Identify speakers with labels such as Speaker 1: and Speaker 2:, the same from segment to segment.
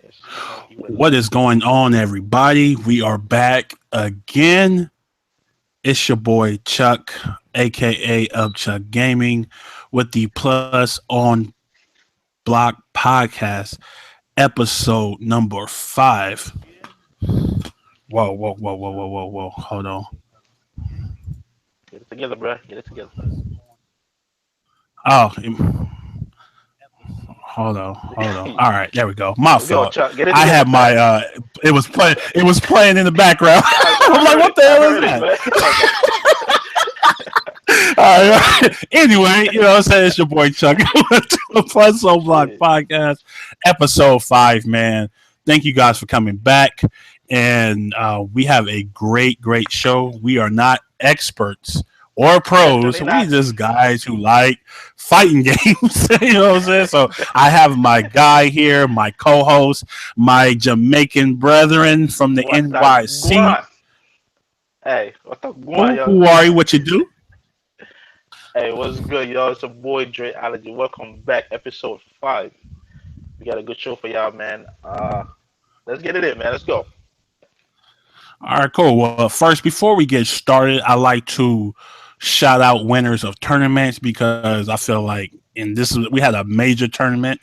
Speaker 1: Yes, you know he will.
Speaker 2: What is going on, everybody? We are back again. It's your boy Chuck, aka Chuck Gaming, with the Plus on Block podcast, episode number 5. Whoa, whoa, whoa, whoa, whoa, whoa, whoa. Hold on.
Speaker 1: Get it together, bro. Get it together.
Speaker 2: Oh, hold on. All right, there we go. My
Speaker 1: Let's go,
Speaker 2: fault.
Speaker 1: Chuck. Get it
Speaker 2: I
Speaker 1: together,
Speaker 2: had my
Speaker 1: fast.
Speaker 2: it was playing in the background. I'm
Speaker 1: I
Speaker 2: like,
Speaker 1: heard
Speaker 2: what
Speaker 1: it.
Speaker 2: the
Speaker 1: I
Speaker 2: hell is
Speaker 1: heard it,
Speaker 2: that?
Speaker 1: man.
Speaker 2: All right. Anyway, you know what I'm saying? It's your boy Chuck to the Plus on Block
Speaker 1: Yeah.
Speaker 2: podcast, episode 5, man. Thank you guys for coming back. And we have a great show. We are not experts or pros.
Speaker 1: Definitely
Speaker 2: We
Speaker 1: not.
Speaker 2: just guys who like fighting games. You know what I'm saying? So I have my guy here, my co-host, my Jamaican brethren from the
Speaker 1: What the
Speaker 2: NYC.
Speaker 1: guan? Hey, what the guan,
Speaker 2: Who,
Speaker 1: yo?
Speaker 2: who are you? What you do?
Speaker 1: Hey, what's good, y'all? It's your boy Dre Allergy. Welcome back, episode 5. We got a good show for y'all, man. Let's get it in, man. Let's go.
Speaker 2: All right, cool. Well, first, before we get started, I like to shout out winners of tournaments because I feel like we had a major tournament,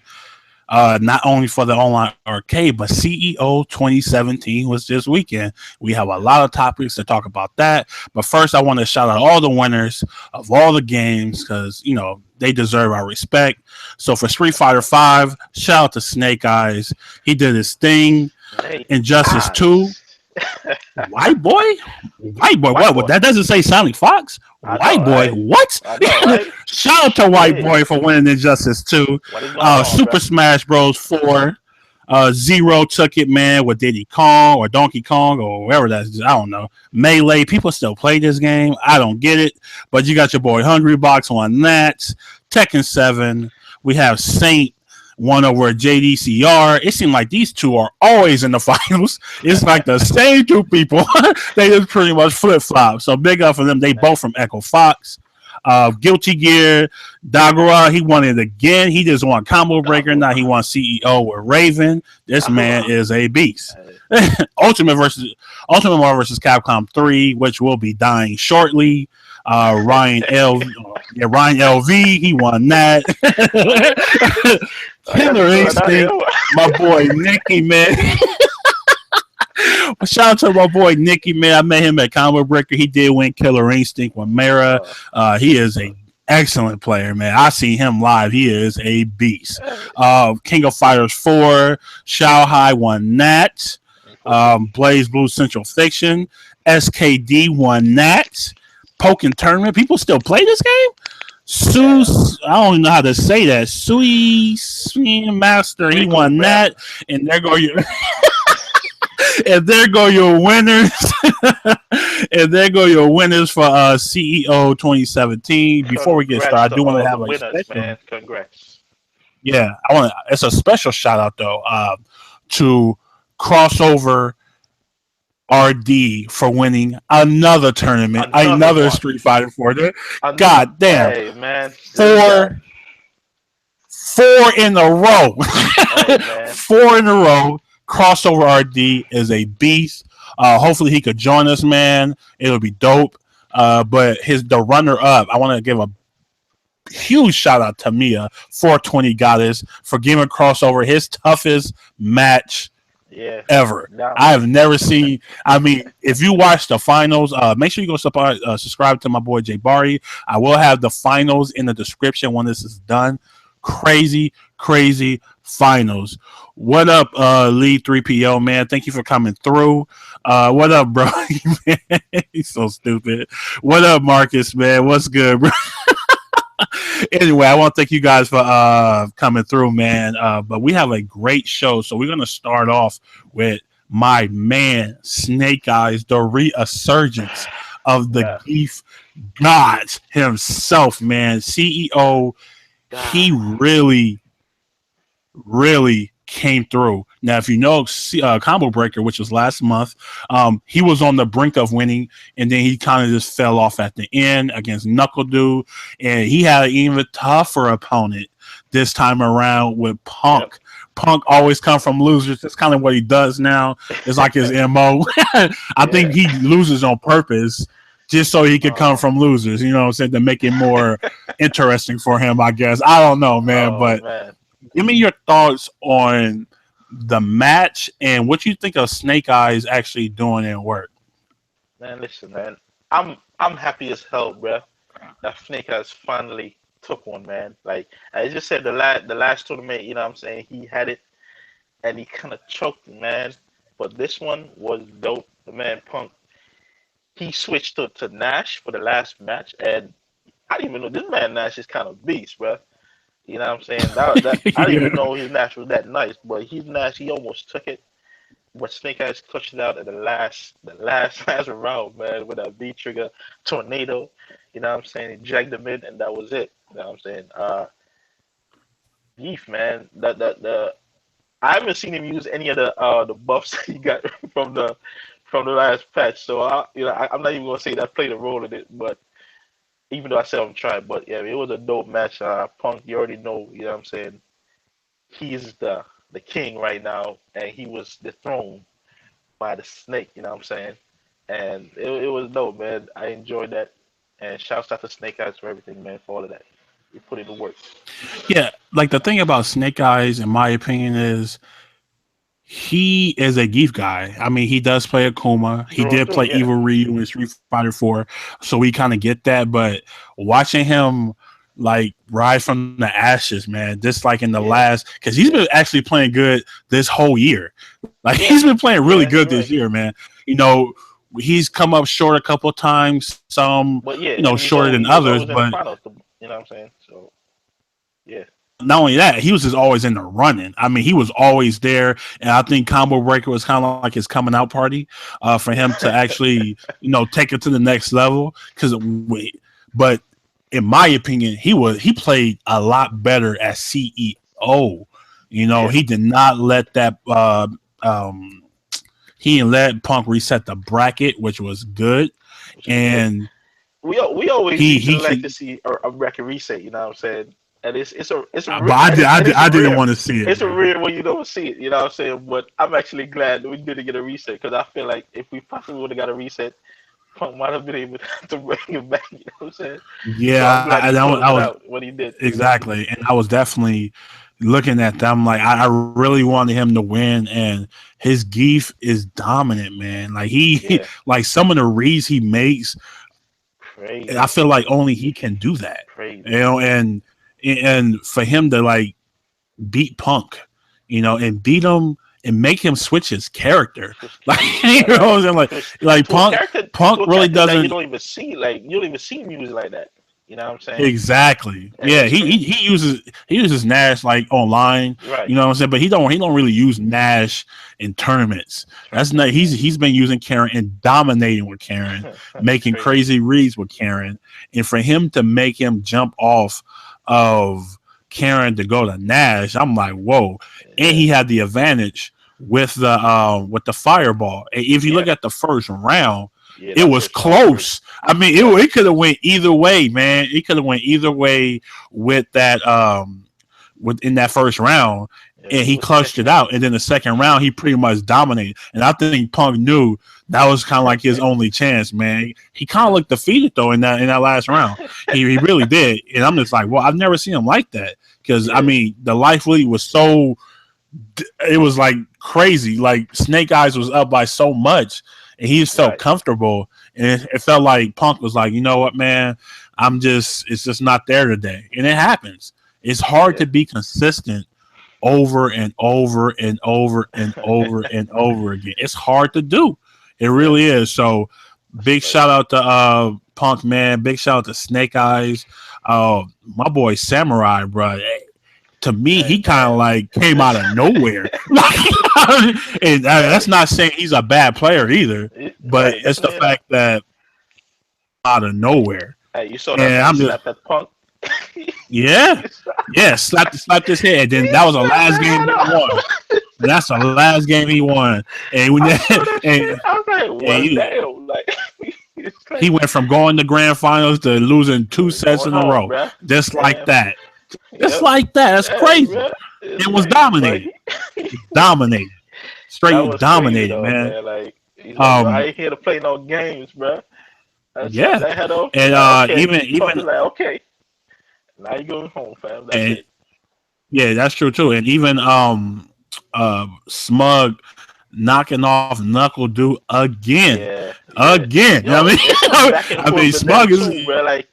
Speaker 2: not only for the online arcade, but CEO 2017 was this weekend. We have a lot of topics to talk about that. But first, I want to shout out all the winners of all the games because, they deserve our respect. So for Street Fighter 5, shout out to Snake Eyes. He did his thing.
Speaker 1: Hey,
Speaker 2: Injustice 2.
Speaker 1: eyes.
Speaker 2: White boy? White boy.
Speaker 1: White
Speaker 2: What?
Speaker 1: boy.
Speaker 2: That doesn't say Sonic Fox.
Speaker 1: I know,
Speaker 2: White boy.
Speaker 1: right?
Speaker 2: What?
Speaker 1: I know, right?
Speaker 2: Shout out to White
Speaker 1: Yeah.
Speaker 2: Boy for winning Injustice 2.
Speaker 1: What is going on, bro?
Speaker 2: Super Smash Bros. 4. Zero took it, man, with Diddy Kong or Donkey Kong or whatever that is. I don't know. Melee. People still play this game. I don't get it. But you got your boy Hungry Box on that. Tekken 7. We have Saint won over JDCR. It seemed like these two are always in the finals. It's like the same two people. They just pretty much flip flop. So big up for them. They both from Echo Fox. Guilty Gear, Dagura, he won it again. He just won Combo Breaker. Now he won CEO with Raven. This man is a beast.
Speaker 1: Hey,
Speaker 2: Ultimate Marvel versus Capcom 3, which will be dying shortly. Ryan LV, he won that.
Speaker 1: I got
Speaker 2: Killer
Speaker 1: you going out here.
Speaker 2: Instinct, my boy Nicky, man. Shout out to my boy Nicky, man. I met him at Combo Breaker. He did win Killer Instinct with Mara. He is a excellent player, man. I see him live. He is a beast. King of Fighters 4, Shao Hai won that. Blaze Blue Central Fiction, SKD won that. Pokken Tournament. People still play this game? I don't even know how to say that. Sui Master, he
Speaker 1: Pretty
Speaker 2: won
Speaker 1: cool,
Speaker 2: that. And there go your and there go your winners. And there go your winners for CEO 2017. Before we get started, I do want to have a
Speaker 1: winners,
Speaker 2: special.
Speaker 1: man. Congrats.
Speaker 2: Yeah, it's a special shout out though to Crossover RD for winning another tournament,
Speaker 1: Another
Speaker 2: another
Speaker 1: one.
Speaker 2: Street Fighter 4. God damn.
Speaker 1: Hey, man.
Speaker 2: Four in a row.
Speaker 1: Hey, man.
Speaker 2: 4 in a row. Crossover RD is a beast. Hopefully he could join us, man. It'll be dope. But the runner up, I want to give a huge shout out to Mia 420 Goddess for giving Crossover his toughest match
Speaker 1: Yeah.
Speaker 2: ever.
Speaker 1: Nah,
Speaker 2: I have never seen. I mean, if you watch the finals, make sure you go subscribe to my boy Jay Bari. I will have the finals in the description when this is done. Crazy finals. What up, Lee 3PO, man? Thank you for coming through. What up, bro? Man, he's so stupid. What up, Marcus, man? What's good, bro? Anyway, I want to thank you guys for coming through, man. But we have a great show, so we're gonna start off with my man Snake Eyes, the resurgence of the Geef gods himself, man. CEO, he really came through. Now, if you know Combo Breaker, which was last month, he was on the brink of winning, and then he kind of just fell off at the end against Knuckle Dude, and he had an even tougher opponent this time around with Punk.
Speaker 1: Yep.
Speaker 2: Punk always come from losers. That's kind of what he does now. It's like his MO. I think he loses on purpose just so he could come from losers, you know what I'm saying, to make it more interesting for him, I guess. I don't know, man, but
Speaker 1: man.
Speaker 2: Give me your thoughts on the match and what you think of Snake Eyes actually doing in work.
Speaker 1: Man, listen, man. I'm happy as hell, bro. That Snake has finally took one, man. Like I just said, the last tournament, you know what I'm saying, he had it and he kind of choked it, man. But this one was dope. The man Punk, he switched to Nash for the last match, and I didn't even know this man Nash is kind of beast, bro. You know what I'm saying? I didn't even know his Nash was that nice, but his Nash, he almost took it. But Snake Eyes clutched it out at last round, man, with a V trigger tornado. You know what I'm saying? He dragged him in, and that was it. You know what I'm saying? Beef, man. The I haven't seen him use any of the buffs he got from the last patch. So I'm not even gonna say that played a role in it, but even though I said I'm trying, but yeah, it was a dope match. Punk, you already know, you know what I'm saying? He's the king right now, and he was dethroned by the snake, you know what I'm saying? And it was dope, man. I enjoyed that. And shouts out to Snake Eyes for everything, man, for all of that. You put it to work.
Speaker 2: Yeah, like the thing about Snake Eyes, in my opinion, is he is a Geef guy. I mean, he does play Akuma. He did play
Speaker 1: Yeah.
Speaker 2: Evil Ryu in Street Fighter 4, so we kind of get that. But watching him like rise from the ashes, man, just like in the last, because he's been actually playing good this whole year. Like he's been playing really good this year, man. You know, he's come up short a couple of times, some
Speaker 1: But yeah,
Speaker 2: shorter than others, but
Speaker 1: you know what I'm saying? So yeah.
Speaker 2: Not only that, he was just always in the running. I mean, he was always there, and I think Combo Breaker was kind of like his coming out party for him to actually, take it to the next level. But in my opinion, he played a lot better as CEO. He did not let that. He didn't let Punk reset the bracket, which was good, and
Speaker 1: we always like to see a bracket reset. You know what I'm saying? And it's a
Speaker 2: but I didn't want to see it.
Speaker 1: It's a rare when you don't see it, you know what I'm saying? But I'm actually glad that we didn't get a reset, because I feel like if we possibly would have got a reset, Punk might have been able to bring it back. You know what I'm saying?
Speaker 2: Yeah,
Speaker 1: so I was what he did
Speaker 2: exactly, and I was definitely looking at them like I really wanted him to win, and his Geef is dominant, man. Like like some of the reads he makes,
Speaker 1: crazy.
Speaker 2: I feel like only he can do that.
Speaker 1: Crazy.
Speaker 2: And for him to like beat Punk, and beat him and make him switch his character, like what I'm saying, like Punk really doesn't.
Speaker 1: You don't even see him use like that. You know what I'm saying?
Speaker 2: Exactly. And yeah, he uses Nash like online.
Speaker 1: Right.
Speaker 2: You know what I'm saying? But he don't really use Nash in tournaments. That's not he's been using Karen and dominating with Karen, making crazy reads with Karen. And for him to make him jump off of Karen to go to Nash, I'm like, whoa. And he had the advantage with the fireball. If you look at the first round, it was close. I mean, it could have went either way, man. It could have went either way with that within that first round, and he clutched it out. And then the second round, he pretty much dominated. And I think Punk knew that was kind of like his only chance, man. He kind of looked defeated though in that last round. He really did. And I'm just like, well, I've never seen him like that, because I mean, the life lead was so. It was like crazy. Like Snake Eyes was up by so much, and he just felt comfortable. And it felt like Punk was like, you know what, man, it's just not there today. And it happens. It's hard to be consistent over and over and over and over and over again. It's hard to do. It really is. So big shout out to Punk, man. Big shout out to Snake Eyes. My boy Samurai, bro. To me, he kind of like came out of nowhere. And that's not saying he's a bad player either, but it's the fact that out of nowhere.
Speaker 1: Hey, you saw that slap that Punk?
Speaker 2: Yeah, slapped his head. Then that was the last game he won. That's the last game he won. And when
Speaker 1: I was like, damn,
Speaker 2: he went from going to grand finals to losing 2 sets in a row, just like that. Just like that. That's crazy.
Speaker 1: It's
Speaker 2: It was
Speaker 1: crazy, but
Speaker 2: dominated. Dominated.
Speaker 1: that
Speaker 2: Straight
Speaker 1: was crazy
Speaker 2: dominated,
Speaker 1: though,
Speaker 2: man.
Speaker 1: man. Like he's like, yo, I
Speaker 2: Um,
Speaker 1: ain't here to play no games, bro. That's
Speaker 2: yeah,
Speaker 1: that head off. He's
Speaker 2: and
Speaker 1: like, okay,
Speaker 2: even
Speaker 1: fuck. He's like, okay, now you going home, fam. That's
Speaker 2: and
Speaker 1: it.
Speaker 2: yeah, that's true too. And even Smug knocking off Knuckle Dude again,
Speaker 1: Yeah, yeah.
Speaker 2: again. You know
Speaker 1: Yo,
Speaker 2: what
Speaker 1: it's
Speaker 2: I
Speaker 1: some
Speaker 2: mean?
Speaker 1: back and
Speaker 2: I
Speaker 1: forth
Speaker 2: mean,
Speaker 1: with them
Speaker 2: Smug is
Speaker 1: too, bro. Like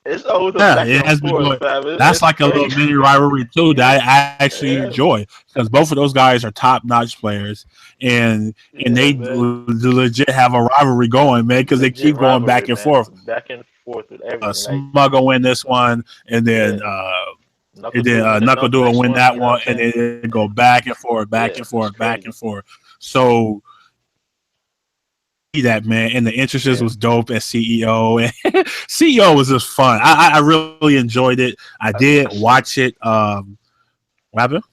Speaker 1: it's always a
Speaker 2: yeah,
Speaker 1: back
Speaker 2: it
Speaker 1: and
Speaker 2: has been
Speaker 1: forth,
Speaker 2: going.
Speaker 1: fam.
Speaker 2: That's
Speaker 1: It's
Speaker 2: like a little
Speaker 1: crazy.
Speaker 2: mini rivalry too
Speaker 1: Yeah,
Speaker 2: that I actually
Speaker 1: yeah,
Speaker 2: enjoy because both of those guys are top notch players, and
Speaker 1: yeah,
Speaker 2: they
Speaker 1: man.
Speaker 2: legit have a rivalry going, man, because they
Speaker 1: Legit
Speaker 2: keep going
Speaker 1: rivalry,
Speaker 2: back and
Speaker 1: man.
Speaker 2: forth.
Speaker 1: Back and forth with everything. Like,
Speaker 2: Smug will win this one, and
Speaker 1: yeah,
Speaker 2: then
Speaker 1: Knuckle Dude with
Speaker 2: Knuckle
Speaker 1: the
Speaker 2: Dude will
Speaker 1: next
Speaker 2: win
Speaker 1: one.
Speaker 2: that
Speaker 1: You know what
Speaker 2: one,
Speaker 1: I'm
Speaker 2: and
Speaker 1: saying?
Speaker 2: then it go back and forth, back
Speaker 1: Yeah,
Speaker 2: and
Speaker 1: it's
Speaker 2: forth, back and
Speaker 1: crazy.
Speaker 2: forth. So that man, and the entrances
Speaker 1: Yeah,
Speaker 2: was dope as CEO, and CEO was just fun. I really enjoyed it. I did
Speaker 1: I see.
Speaker 2: watch it. What happened?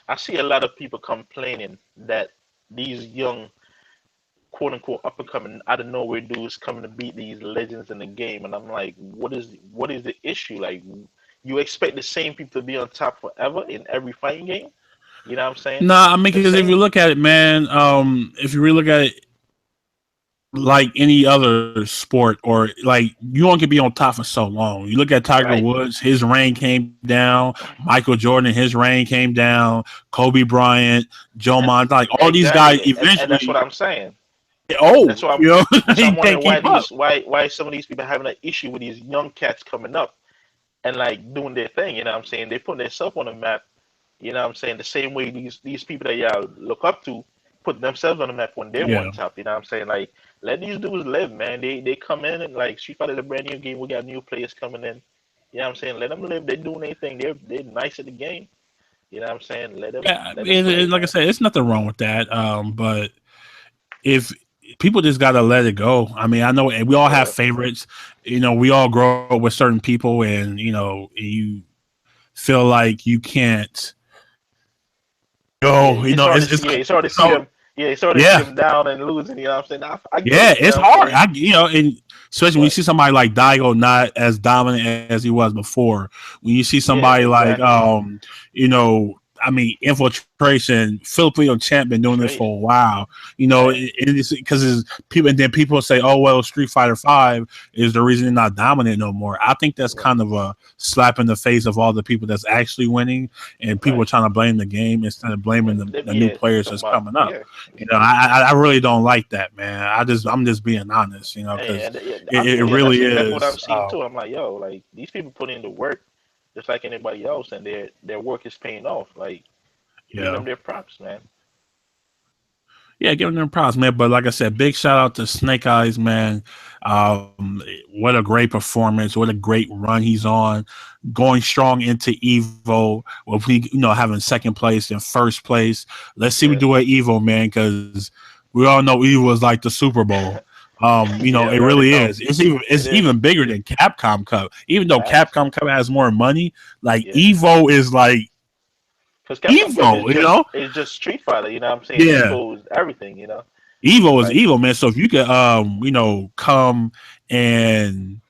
Speaker 1: I see a lot of people complaining that these young, quote unquote, up and coming out of nowhere dudes coming to beat these legends in the game, and I'm like, what is the issue? Like, you expect the same people to be on top forever in every fighting game? You know what I'm saying?
Speaker 2: Nah, I mean,
Speaker 1: The
Speaker 2: because if you
Speaker 1: same.
Speaker 2: look at it, man, if you really look at it like any other sport, or like you only can be on top for so long. You look at Tiger
Speaker 1: Right.
Speaker 2: Woods, his reign came down. Michael Jordan, his reign came down. Kobe Bryant, Joe
Speaker 1: And
Speaker 2: Montana, like all these guys
Speaker 1: exactly, and that's what
Speaker 2: eventually
Speaker 1: I'm saying.
Speaker 2: get
Speaker 1: That's
Speaker 2: old.
Speaker 1: why I'm
Speaker 2: You know,
Speaker 1: that's why
Speaker 2: they
Speaker 1: I'm
Speaker 2: can't
Speaker 1: wondering why
Speaker 2: keep up.
Speaker 1: why some of these people are having an issue with these young cats coming up and like doing their thing. You know what I'm saying? They putting themselves on the map. You know what I'm saying? The same way these people that y'all look up to put themselves on the map when they're
Speaker 2: Yeah,
Speaker 1: one top. You know what I'm saying? Like let these dudes live, man. They come in and like Street Fighter is a brand new game. We got new players coming in. You know what I'm saying? Let them live. They're doing their thing. They're nice at the game. You know what I'm saying?
Speaker 2: yeah.
Speaker 1: Let them play,
Speaker 2: And like I
Speaker 1: man.
Speaker 2: said, it's nothing wrong with that. But if people just gotta let it go. I mean, I know we all have
Speaker 1: Yeah.
Speaker 2: favorites. You know, we all grow up with certain people, and you feel like you can't
Speaker 1: Yeah,
Speaker 2: go. You
Speaker 1: it's
Speaker 2: know,
Speaker 1: hard to
Speaker 2: it's
Speaker 1: see. Yeah, it's hard to see
Speaker 2: so
Speaker 1: them. Yeah, it's hard to see
Speaker 2: yeah,
Speaker 1: them down and losing. You know what I'm saying? I get
Speaker 2: yeah.
Speaker 1: it. You
Speaker 2: It's
Speaker 1: know what I'm
Speaker 2: hard.
Speaker 1: saying?
Speaker 2: And especially when you
Speaker 1: But
Speaker 2: see somebody like Daigo not as dominant as he was before. When you see
Speaker 1: yeah,
Speaker 2: somebody like
Speaker 1: exactly.
Speaker 2: you know. I mean, infiltration. Filipino champ been doing this for
Speaker 1: Trade.
Speaker 2: a while. You know,
Speaker 1: Right.
Speaker 2: it's because people, and then people say, "Oh well, Street Fighter 5 is the reason they're not dominant no more." I think that's
Speaker 1: Right.
Speaker 2: kind of a slap in the face of all the people that's actually winning, and people are
Speaker 1: Right.
Speaker 2: trying to blame the game instead of blaming the new
Speaker 1: Yeah,
Speaker 2: players
Speaker 1: talking
Speaker 2: that's
Speaker 1: about
Speaker 2: coming up.
Speaker 1: yeah.
Speaker 2: You know, I really don't like that, man. I'm just being honest, you know,
Speaker 1: Hey,
Speaker 2: because
Speaker 1: and yeah,
Speaker 2: it
Speaker 1: that's
Speaker 2: really
Speaker 1: exactly what I'm
Speaker 2: is.
Speaker 1: seeing too. I'm like, yo, like these people put in the work just like anybody else, and their work is paying off. Like, give
Speaker 2: Yeah.
Speaker 1: them their props, man.
Speaker 2: Yeah, giving them props, man. But like I said, big shout out to Snake Eyes, man. What a great performance! What a great run he's on, going strong into Evo. With having second place and first place. Let's see what
Speaker 1: Yeah,
Speaker 2: do at Evo, man, because we all know Evo is like the Super Bowl.
Speaker 1: yeah,
Speaker 2: It
Speaker 1: we already
Speaker 2: really
Speaker 1: know.
Speaker 2: is. It's
Speaker 1: It is
Speaker 2: even bigger than Capcom Cup. Even though
Speaker 1: facts.
Speaker 2: Capcom Cup has more money, like
Speaker 1: Yeah,
Speaker 2: Evo is like
Speaker 1: because Capcom Cup
Speaker 2: Evo. You know?
Speaker 1: is just Street Fighter. You know what I'm saying?
Speaker 2: Yeah.
Speaker 1: Evo is everything. You know,
Speaker 2: Evo is
Speaker 1: like
Speaker 2: evil, man. So if you could, come and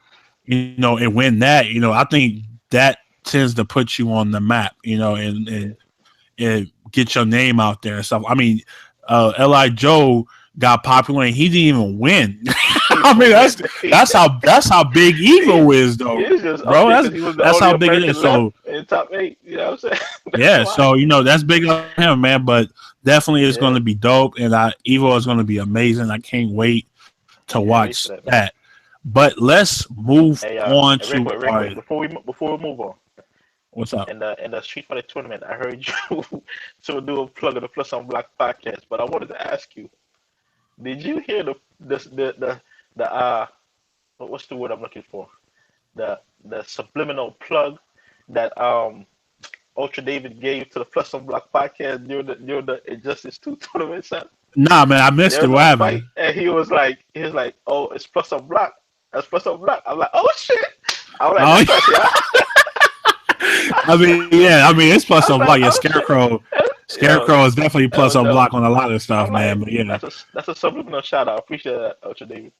Speaker 2: and win that, I think that tends to put you on the map,
Speaker 1: yeah,
Speaker 2: and get your name out there and stuff. I mean, Li Joe got popular and he didn't even win. I mean, that's how big Evo is, though,
Speaker 1: He was just up
Speaker 2: bro.
Speaker 1: there
Speaker 2: That's
Speaker 1: because he was the
Speaker 2: that's
Speaker 1: only
Speaker 2: how big it is.
Speaker 1: American left
Speaker 2: So
Speaker 1: in the top eight. You know what I'm saying? That's
Speaker 2: yeah,
Speaker 1: why.
Speaker 2: so that's big on him, man. But definitely it's going
Speaker 1: Yeah,
Speaker 2: to be dope, and Evo is going to be amazing. I can't wait to
Speaker 1: can't wait
Speaker 2: watch
Speaker 1: for that, man.
Speaker 2: that. But let's move
Speaker 1: Hey,
Speaker 2: on
Speaker 1: real
Speaker 2: to
Speaker 1: quick, real quick, before we move on,
Speaker 2: what's up.
Speaker 1: in the Street Fighter tournament, I heard you to do a plug of the Plus on Block podcast, but I wanted to ask you, did you hear the what's the word I'm looking for? The subliminal plug that Ultra David gave to the Plus on Block podcast during the Injustice 2 tournament, son?
Speaker 2: Nah, man, I missed
Speaker 1: There
Speaker 2: it.
Speaker 1: was
Speaker 2: What
Speaker 1: a
Speaker 2: happened?
Speaker 1: fight, and he was like, oh, it's Plus on Block. That's Plus on Block. I'm like, oh shit. I was like,
Speaker 2: Oh,
Speaker 1: that's not shit.
Speaker 2: I mean, yeah, I mean it's plus
Speaker 1: I was
Speaker 2: on
Speaker 1: like,
Speaker 2: block. Yeah,
Speaker 1: oh shit.
Speaker 2: Scarecrow is definitely
Speaker 1: That
Speaker 2: plus
Speaker 1: was
Speaker 2: on
Speaker 1: dope.
Speaker 2: block on a lot of stuff,
Speaker 1: I'm
Speaker 2: man.
Speaker 1: like,
Speaker 2: But yeah,
Speaker 1: that's a subliminal shout out. I appreciate that, Ultra David.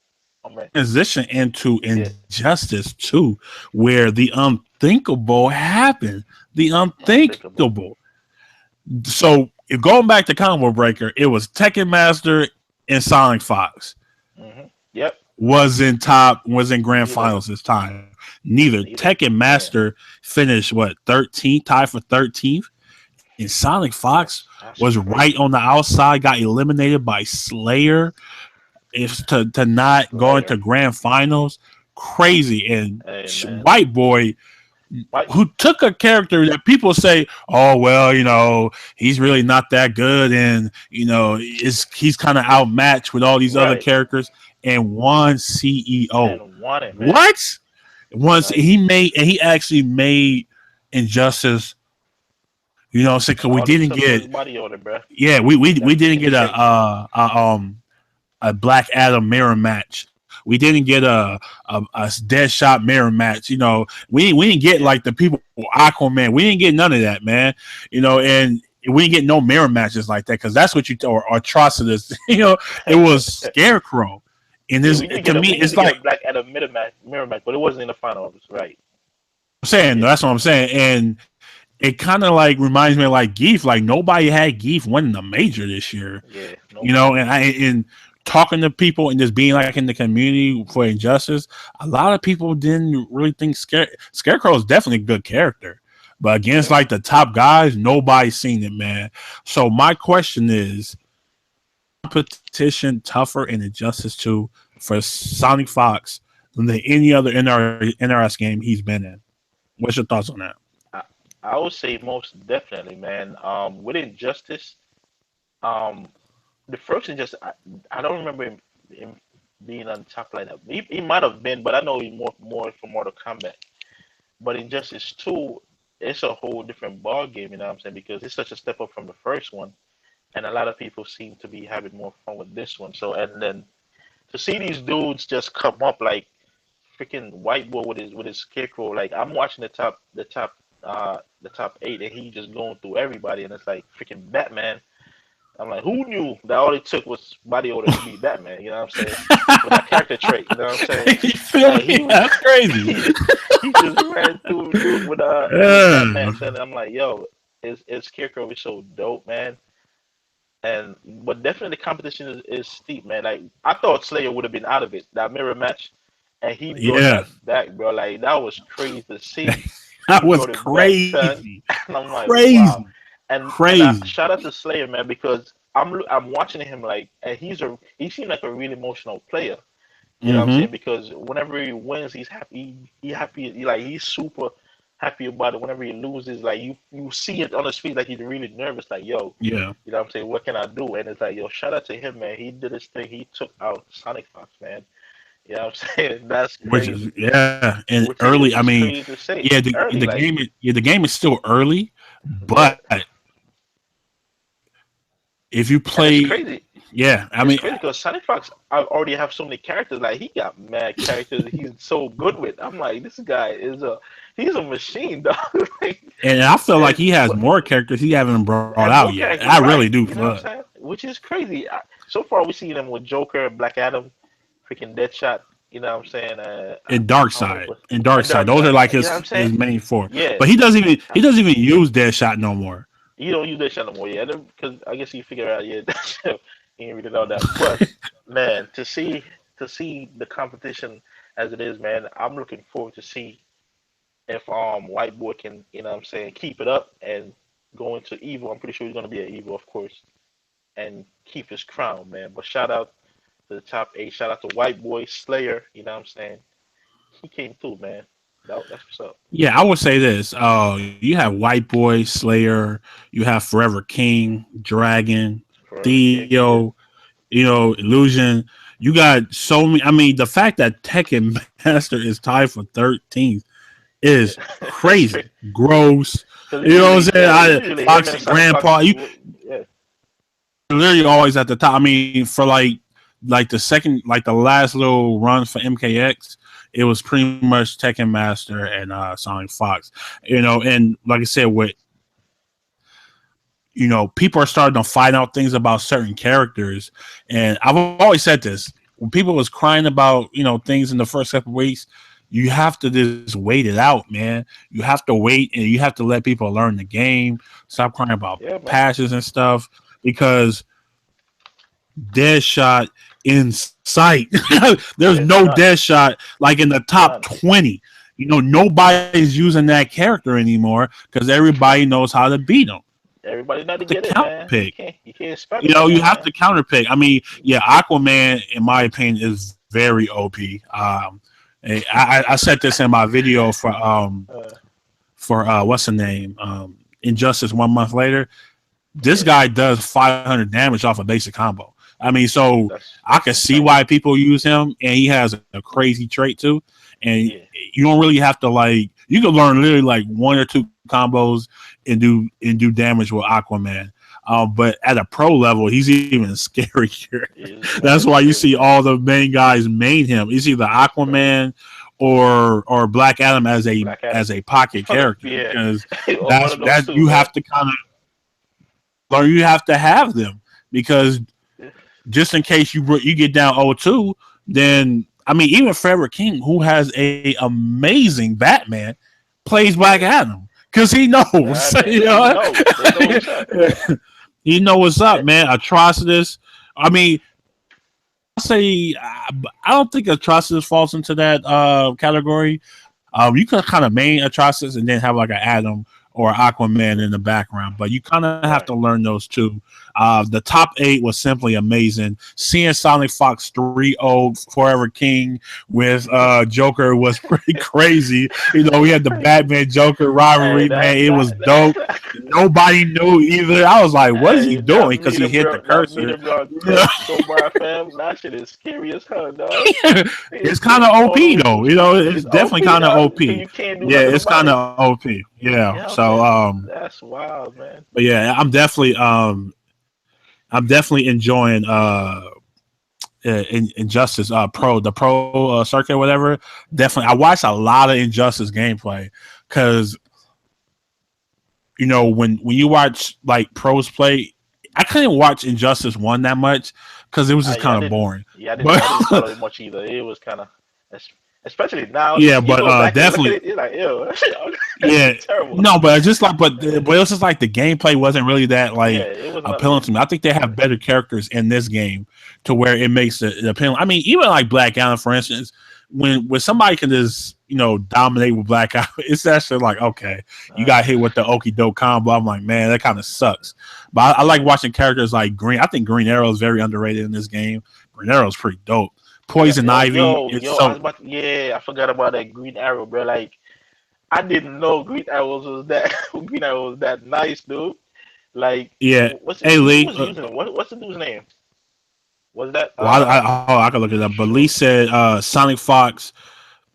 Speaker 1: Oh man.
Speaker 2: transition into
Speaker 1: Yeah.
Speaker 2: injustice too, where the unthinkable happened. The
Speaker 1: Unthinkable.
Speaker 2: unthinkable. So going back to Combo Breaker, it was Tekken Master and Sonic Fox
Speaker 1: Yep.
Speaker 2: was in grand
Speaker 1: Neither.
Speaker 2: finals this time. Neither
Speaker 1: Neither.
Speaker 2: Tekken
Speaker 1: Man,
Speaker 2: Master finished what 13th, tied for 13th, and Sonic Fox
Speaker 1: that's
Speaker 2: was right
Speaker 1: crazy.
Speaker 2: on the outside, got eliminated by Slayer. Is to not go into
Speaker 1: Slayer.
Speaker 2: grand finals, crazy. And
Speaker 1: Hey man.
Speaker 2: White Boy,
Speaker 1: What?
Speaker 2: who took a character that people say, oh well, he's really not that good, and he's kind of outmatched with all these other
Speaker 1: Right.
Speaker 2: characters, and won CEO.
Speaker 1: And won it, man.
Speaker 2: What? Once
Speaker 1: Like
Speaker 2: he actually made Injustice. Because we
Speaker 1: all them
Speaker 2: didn't
Speaker 1: took was
Speaker 2: get,
Speaker 1: body order, bro.
Speaker 2: yeah, we
Speaker 1: That
Speaker 2: didn't
Speaker 1: freaking
Speaker 2: get
Speaker 1: trick.
Speaker 2: a Black Adam mirror match. We didn't get a dead shot mirror match. We didn't get
Speaker 1: Yeah.
Speaker 2: like the people Aquaman. We didn't get none of that, man. And we didn't get no mirror matches like that because that's what or Atrocitus. It was Scarecrow. And
Speaker 1: Yeah,
Speaker 2: this
Speaker 1: we did
Speaker 2: to
Speaker 1: get a
Speaker 2: me,
Speaker 1: we need
Speaker 2: it's
Speaker 1: to get a
Speaker 2: like
Speaker 1: Black Adam mirror match, but it wasn't in the finals, right?
Speaker 2: I'm saying.
Speaker 1: Yeah,
Speaker 2: That's what I'm saying. And it kind of like reminds me of like Geef. Like nobody had Geef winning the major this year.
Speaker 1: yeah, nope.
Speaker 2: And talking to people and just being like in the community for Injustice, a lot of people didn't really think Scarecrow is definitely a good character, but against
Speaker 1: Yeah.
Speaker 2: like the top guys, nobody's seen it, man. So my question is, competition tougher in Injustice 2 for Sonic Fox than any other NRS game he's been in? What's your thoughts on that?
Speaker 1: I, I would say most definitely, man. With Injustice, um, the first Injustice, I don't remember him being on top like that. He might have been, but I know he more for Mortal Kombat. But Injustice 2, it's a whole different ball game, you know what I'm saying? Because it's such a step up from the first one, and a lot of people seem to be having more fun with this one. So, and then to see these dudes just come up like freaking white boy with his scarecrow. Like I'm watching the top eight, and he just going through everybody, and it's like freaking Batman. I'm like, who knew that all it took was body odor to be Batman? You know what I'm saying? With that character trait, you know what I'm saying?
Speaker 2: You feel
Speaker 1: Like
Speaker 2: me? That's crazy.
Speaker 1: he just ran through with Batman.
Speaker 2: Yeah.
Speaker 1: So I'm like, yo, his scarecrow is so dope, man. And but definitely the competition is steep, man. Like I thought Slayer would have been out of it, that mirror match, and he brought
Speaker 2: Yeah.
Speaker 1: that back, bro. Like that was crazy to see.
Speaker 2: That
Speaker 1: He
Speaker 2: was
Speaker 1: brought it back, son.
Speaker 2: crazy.
Speaker 1: And I'm like, wow.
Speaker 2: Crazy.
Speaker 1: And
Speaker 2: Crazy.
Speaker 1: shout out to Slayer, man, because I'm watching him like, and he seemed like a really emotional player. You know what I'm
Speaker 2: Mm-hmm.
Speaker 1: saying? Because whenever he wins, he's happy. He happy. Like he's super happy about it. Whenever he loses, like you see it on his face, like he's really nervous. Like yo,
Speaker 2: Yeah.
Speaker 1: you know what I'm saying? What can I do? And it's like yo, shout out to him, man. He did his thing. He took out Sonic Fox, man. You know what I'm saying? That's
Speaker 2: Which is
Speaker 1: crazy.
Speaker 2: yeah, and
Speaker 1: Which
Speaker 2: early. I
Speaker 1: is
Speaker 2: mean,
Speaker 1: crazy to say.
Speaker 2: yeah,
Speaker 1: Early, like
Speaker 2: the game is still early,
Speaker 1: yeah,
Speaker 2: but if you
Speaker 1: and it's
Speaker 2: play,
Speaker 1: crazy.
Speaker 2: yeah, I
Speaker 1: It's
Speaker 2: mean,
Speaker 1: crazy because Sonic Fox I already have so many characters. Like he got mad characters that he's so good with. I'm like, this guy he's a machine, dog. Like,
Speaker 2: and I feel like
Speaker 1: and
Speaker 2: he has
Speaker 1: but
Speaker 2: more characters he haven't brought
Speaker 1: has
Speaker 2: out
Speaker 1: more
Speaker 2: yet.
Speaker 1: characters,
Speaker 2: I really
Speaker 1: right?
Speaker 2: do.
Speaker 1: You know what I'm saying? Which is crazy. So far, we see them with Joker, Black Adam, freaking Deadshot. You know what I'm saying?
Speaker 2: In Dark
Speaker 1: I don't know
Speaker 2: Side,
Speaker 1: what
Speaker 2: in Dark
Speaker 1: and
Speaker 2: Side,
Speaker 1: Dark
Speaker 2: those are
Speaker 1: Side.
Speaker 2: like
Speaker 1: You know what I'm
Speaker 2: his
Speaker 1: saying?
Speaker 2: main four.
Speaker 1: Yeah.
Speaker 2: But he doesn't even use Deadshot no more.
Speaker 1: You don't use Deadshot no more, yeah? Because I guess you figure out, yeah, Deadshot, you ain't really know that. But man, to see the competition as it is, man, I'm looking forward to see if White Boy can, you know what I'm saying, keep it up and go into Evil. I'm pretty sure he's gonna be at Evil, of course, and keep his crown, man. But shout out to the top eight. Shout out to White Boy Slayer. You know what I'm saying? He came through, man. That's what's up.
Speaker 2: Yeah, I would say this. You have White Boy, Slayer, you have Forever King, Dragon,
Speaker 1: Forever King, yeah.
Speaker 2: Theo, Illusion. You got so many. I mean, the fact that Tekken Master is tied for 13th
Speaker 1: Yeah,
Speaker 2: is
Speaker 1: that's
Speaker 2: crazy,
Speaker 1: crazy.
Speaker 2: gross.
Speaker 1: Because
Speaker 2: You know what I'm saying?
Speaker 1: it's usually him and
Speaker 2: Foxy
Speaker 1: Sonic Fox.
Speaker 2: Grandpa, you
Speaker 1: Yeah,
Speaker 2: literally always at the top. I mean, for like the second, like the last little run for MKX, it was pretty much Tekken Master and Sonic Fox. And like I said, with people are starting to find out things about certain characters, and I've always said this when people was crying about things in the first couple of weeks. you have to just wait it out, man. You have to wait and you have to let people learn the game. Stop crying about
Speaker 1: Yeah, man.
Speaker 2: passes and stuff because dead shot in sight. There's
Speaker 1: There's
Speaker 2: no
Speaker 1: none,
Speaker 2: dead shot like in the top
Speaker 1: none.
Speaker 2: 20. Nobody's using that character anymore because everybody knows how to beat them.
Speaker 1: Everybody know to
Speaker 2: The
Speaker 1: get it,
Speaker 2: counter
Speaker 1: man.
Speaker 2: pick.
Speaker 1: You can't expect it no
Speaker 2: You
Speaker 1: more,
Speaker 2: have
Speaker 1: man.
Speaker 2: to counter pick. I mean, yeah, Aquaman, in my opinion, is very OP. I said this in my video
Speaker 1: Uh,
Speaker 2: for what's the name Injustice 1 month later. This
Speaker 1: yeah,
Speaker 2: guy does 500 damage off a basic combo. I mean, so I
Speaker 1: that's
Speaker 2: can see
Speaker 1: insane.
Speaker 2: why people use him, and he has a crazy trait too. And
Speaker 1: Yeah,
Speaker 2: you don't really have to like. You can learn literally like one or two combos and do damage with Aquaman. But at a pro level, he's even scarier.
Speaker 1: is
Speaker 2: That's
Speaker 1: mad
Speaker 2: why you
Speaker 1: scary,
Speaker 2: see
Speaker 1: man.
Speaker 2: all the main guys main him. You see the Aquaman or Black Adam
Speaker 1: Black Adam.
Speaker 2: as a pocket character
Speaker 1: Yeah,
Speaker 2: because
Speaker 1: or one of those
Speaker 2: that
Speaker 1: two,
Speaker 2: you
Speaker 1: man.
Speaker 2: have to kind of or you have to have them because just in case you get down 0-2, then I mean even Frederick King, who has a amazing Batman, plays Black
Speaker 1: Yeah,
Speaker 2: Adam because he knows,
Speaker 1: man.
Speaker 2: you
Speaker 1: He
Speaker 2: know,
Speaker 1: know. They know what's up.
Speaker 2: he know what's up,
Speaker 1: Eh,
Speaker 2: man. Atrocitus. I mean, I say I don't think Atrocitus falls into that category. You could kind of main Atrocitus and then have like an Adam or Aquaman in the background, but you kind of have
Speaker 1: Right.
Speaker 2: to learn those two. The top 8 was simply amazing. Seeing Sonic Fox 3-0 Forever King with Joker was pretty crazy. We had the Batman Joker
Speaker 1: Hey,
Speaker 2: rivalry, man. It was dope. Nobody knew either. I was like, what is he
Speaker 1: hey,
Speaker 2: doing? Because he hit the
Speaker 1: that
Speaker 2: cursor.
Speaker 1: medium bro, Cobra fam, that shit is scary as hell, dog.
Speaker 2: It's
Speaker 1: It's
Speaker 2: kind of OP
Speaker 1: total.
Speaker 2: though. It's
Speaker 1: It's
Speaker 2: definitely
Speaker 1: OP,
Speaker 2: kind of
Speaker 1: dog.
Speaker 2: OP.
Speaker 1: You can't do
Speaker 2: Yeah,
Speaker 1: nothing
Speaker 2: it's
Speaker 1: about
Speaker 2: kind
Speaker 1: it.
Speaker 2: of OP.
Speaker 1: You
Speaker 2: Yeah.
Speaker 1: know what I'm
Speaker 2: So
Speaker 1: saying? That's wild, man.
Speaker 2: but yeah, I'm definitely enjoying Injustice Pro, the Pro circuit, or whatever. Definitely, I watched a lot of Injustice gameplay because when you watch like pros play, I couldn't watch Injustice 1 that much because it was just
Speaker 1: Yeah,
Speaker 2: kind of boring.
Speaker 1: I
Speaker 2: But
Speaker 1: didn't follow it much either. It was kind of, especially now.
Speaker 2: yeah,
Speaker 1: You
Speaker 2: but
Speaker 1: go back and look at
Speaker 2: definitely
Speaker 1: it, you're like, ew,
Speaker 2: yeah.
Speaker 1: it's terrible.
Speaker 2: No, but it's just like, but it was just like the gameplay wasn't really that
Speaker 1: Yeah,
Speaker 2: like
Speaker 1: it was not
Speaker 2: appealing
Speaker 1: really.
Speaker 2: to me. I think they have better characters in this game to where it makes it appealing. I mean, even like Black Adam, for instance, when somebody can just dominate with Black Adam, it's actually like okay, you got hit with the okie doke combo. I'm like, man, that kind of sucks. But I like
Speaker 1: Yeah,
Speaker 2: watching characters like Green. I think Green Arrow is very underrated in this game. Green Arrow is pretty dope.
Speaker 1: yeah,
Speaker 2: Poison Ivy, it's
Speaker 1: I was
Speaker 2: so
Speaker 1: about. Yeah, I forgot about that Green Arrow, bro. Like, I didn't know Green Arrows was that. Green Arrow was that nice, dude. Like,
Speaker 2: yeah.
Speaker 1: what's
Speaker 2: Hey
Speaker 1: who
Speaker 2: Lee,
Speaker 1: was using it? What's the dude's name? Was that
Speaker 2: well, I can look it up. But Lee
Speaker 1: shoot?
Speaker 2: said Sonic Fox.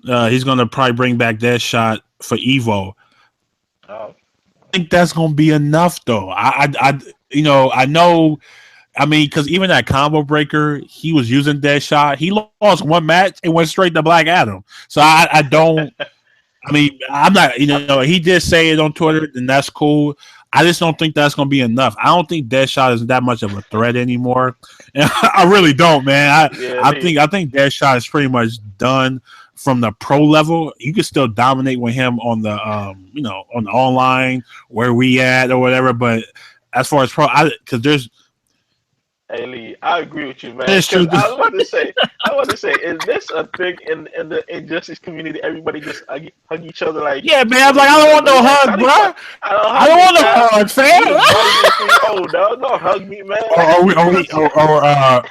Speaker 2: He's gonna probably bring back Deadshot for Evo.
Speaker 1: Oh,
Speaker 2: I think that's gonna be enough, though. I know. I mean, because even that combo breaker, he was using Deadshot. He lost one match and went straight to Black Adam. So I don't. I mean, I'm not. He did say it on Twitter, and that's cool. I just don't think that's going to be enough. I don't think Deadshot is that much of a threat anymore. And I really don't, man.
Speaker 1: yeah,
Speaker 2: I think Deadshot is pretty much done from the pro level. You can still dominate with him on the on the online where we at or whatever. But as far as pro, because
Speaker 1: Hey Lee, I agree with you, man.
Speaker 2: it's
Speaker 1: Because
Speaker 2: true.
Speaker 1: I want to say, is this a thing in the injustice community? Everybody just hug each other like
Speaker 2: Yeah, man. I'm
Speaker 1: when
Speaker 2: like,
Speaker 1: they
Speaker 2: I
Speaker 1: do
Speaker 2: don't
Speaker 1: that.
Speaker 2: want
Speaker 1: But
Speaker 2: no
Speaker 1: man,
Speaker 2: hug,
Speaker 1: Sonic
Speaker 2: bro.
Speaker 1: Fox, I don't
Speaker 2: I
Speaker 1: hug
Speaker 2: don't
Speaker 1: me,
Speaker 2: want
Speaker 1: fam.
Speaker 2: no hug,
Speaker 1: You
Speaker 2: fam.
Speaker 1: just body me 3-0, dog. Don't hug me, man.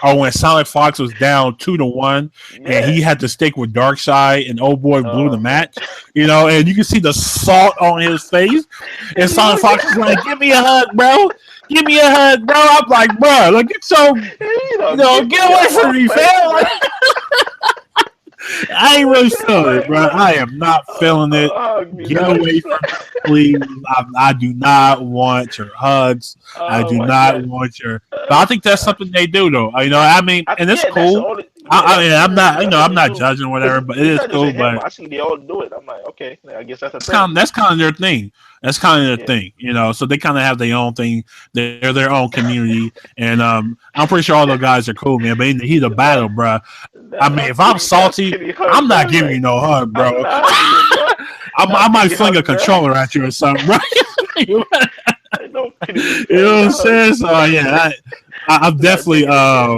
Speaker 2: Or when Sonic Fox was down 2-1, and
Speaker 1: Yeah.
Speaker 2: he had to stick with Darkseid, and old boy blew the
Speaker 1: Oh man.
Speaker 2: match, and you can see the salt on his face, and
Speaker 1: And he
Speaker 2: Sonic
Speaker 1: was,
Speaker 2: Fox was like, "Give me a hug, bro. Give me a hug, bro." I'm like, "Bro, like get get
Speaker 1: get
Speaker 2: away
Speaker 1: out
Speaker 2: from
Speaker 1: my
Speaker 2: me,
Speaker 1: face,
Speaker 2: fam."
Speaker 1: bro.
Speaker 2: Like, I ain't really
Speaker 1: Get
Speaker 2: feeling it,
Speaker 1: away,
Speaker 2: bro.
Speaker 1: bro.
Speaker 2: I am not feeling it.
Speaker 1: Hug me,
Speaker 2: Get
Speaker 1: dog.
Speaker 2: away from me, please. I do not want your hugs. I
Speaker 1: Oh
Speaker 2: do
Speaker 1: my
Speaker 2: not
Speaker 1: god.
Speaker 2: want your. But I think that's something they do, though. I mean, and it's
Speaker 1: Yeah, that's the
Speaker 2: cool.
Speaker 1: only.
Speaker 2: I'm not,
Speaker 1: That's what
Speaker 2: I'm
Speaker 1: they
Speaker 2: not
Speaker 1: do.
Speaker 2: judging or
Speaker 1: Cause
Speaker 2: whatever, but it
Speaker 1: it's
Speaker 2: is
Speaker 1: not just
Speaker 2: cool.
Speaker 1: in him.
Speaker 2: But
Speaker 1: I see they all do it. I'm like, okay, I guess that's a
Speaker 2: it's
Speaker 1: thing.
Speaker 2: kind of, that's kind of their thing. That's kind of their
Speaker 1: Yeah.
Speaker 2: thing, So they kind of have their own thing. They're their own community, and I'm pretty sure all those guys are cool, man. But in the heat of
Speaker 1: Nah,
Speaker 2: battle, bro, I
Speaker 1: nah,
Speaker 2: mean,
Speaker 1: I'm
Speaker 2: if I'm
Speaker 1: kidding. I'm
Speaker 2: salty,
Speaker 1: kidding, hug,
Speaker 2: I'm not
Speaker 1: bro.
Speaker 2: giving you
Speaker 1: Like,
Speaker 2: no hug,
Speaker 1: I'm
Speaker 2: bro.
Speaker 1: not hugging you, bro.
Speaker 2: I
Speaker 1: Not
Speaker 2: might
Speaker 1: pity
Speaker 2: fling a
Speaker 1: hug, bro.
Speaker 2: controller at you or something, bro. You
Speaker 1: Like, don't pity me,
Speaker 2: know
Speaker 1: fam.
Speaker 2: what I'm
Speaker 1: Not hug.
Speaker 2: saying? So yeah, I'm
Speaker 1: Not
Speaker 2: definitely
Speaker 1: taking it there.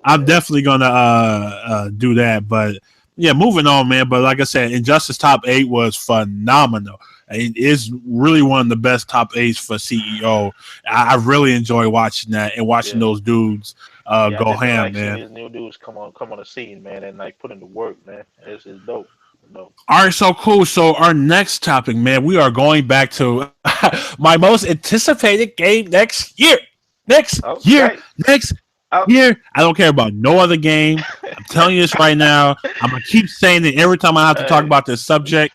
Speaker 2: I'm
Speaker 1: Yeah.
Speaker 2: definitely gonna do that. But yeah, moving on, man. But like I said, Injustice Top 8 was phenomenal. It is really one of the best top eights for CEO. I really enjoy watching that and watching
Speaker 1: Yeah.
Speaker 2: those dudes
Speaker 1: Yeah, I
Speaker 2: go
Speaker 1: definitely
Speaker 2: ham,
Speaker 1: like seeing
Speaker 2: man.
Speaker 1: these new dudes come on the scene, man, and like put in the work, man. It's dope. Dope.
Speaker 2: All right, so cool. So our next topic, man, we are going back to my most anticipated game next year. Next year,
Speaker 1: Okay.
Speaker 2: next
Speaker 1: Oh,
Speaker 2: year. I don't care about no other game. I'm telling you this right now. I'm gonna keep saying it every time I have to talk
Speaker 1: hey.
Speaker 2: about this subject.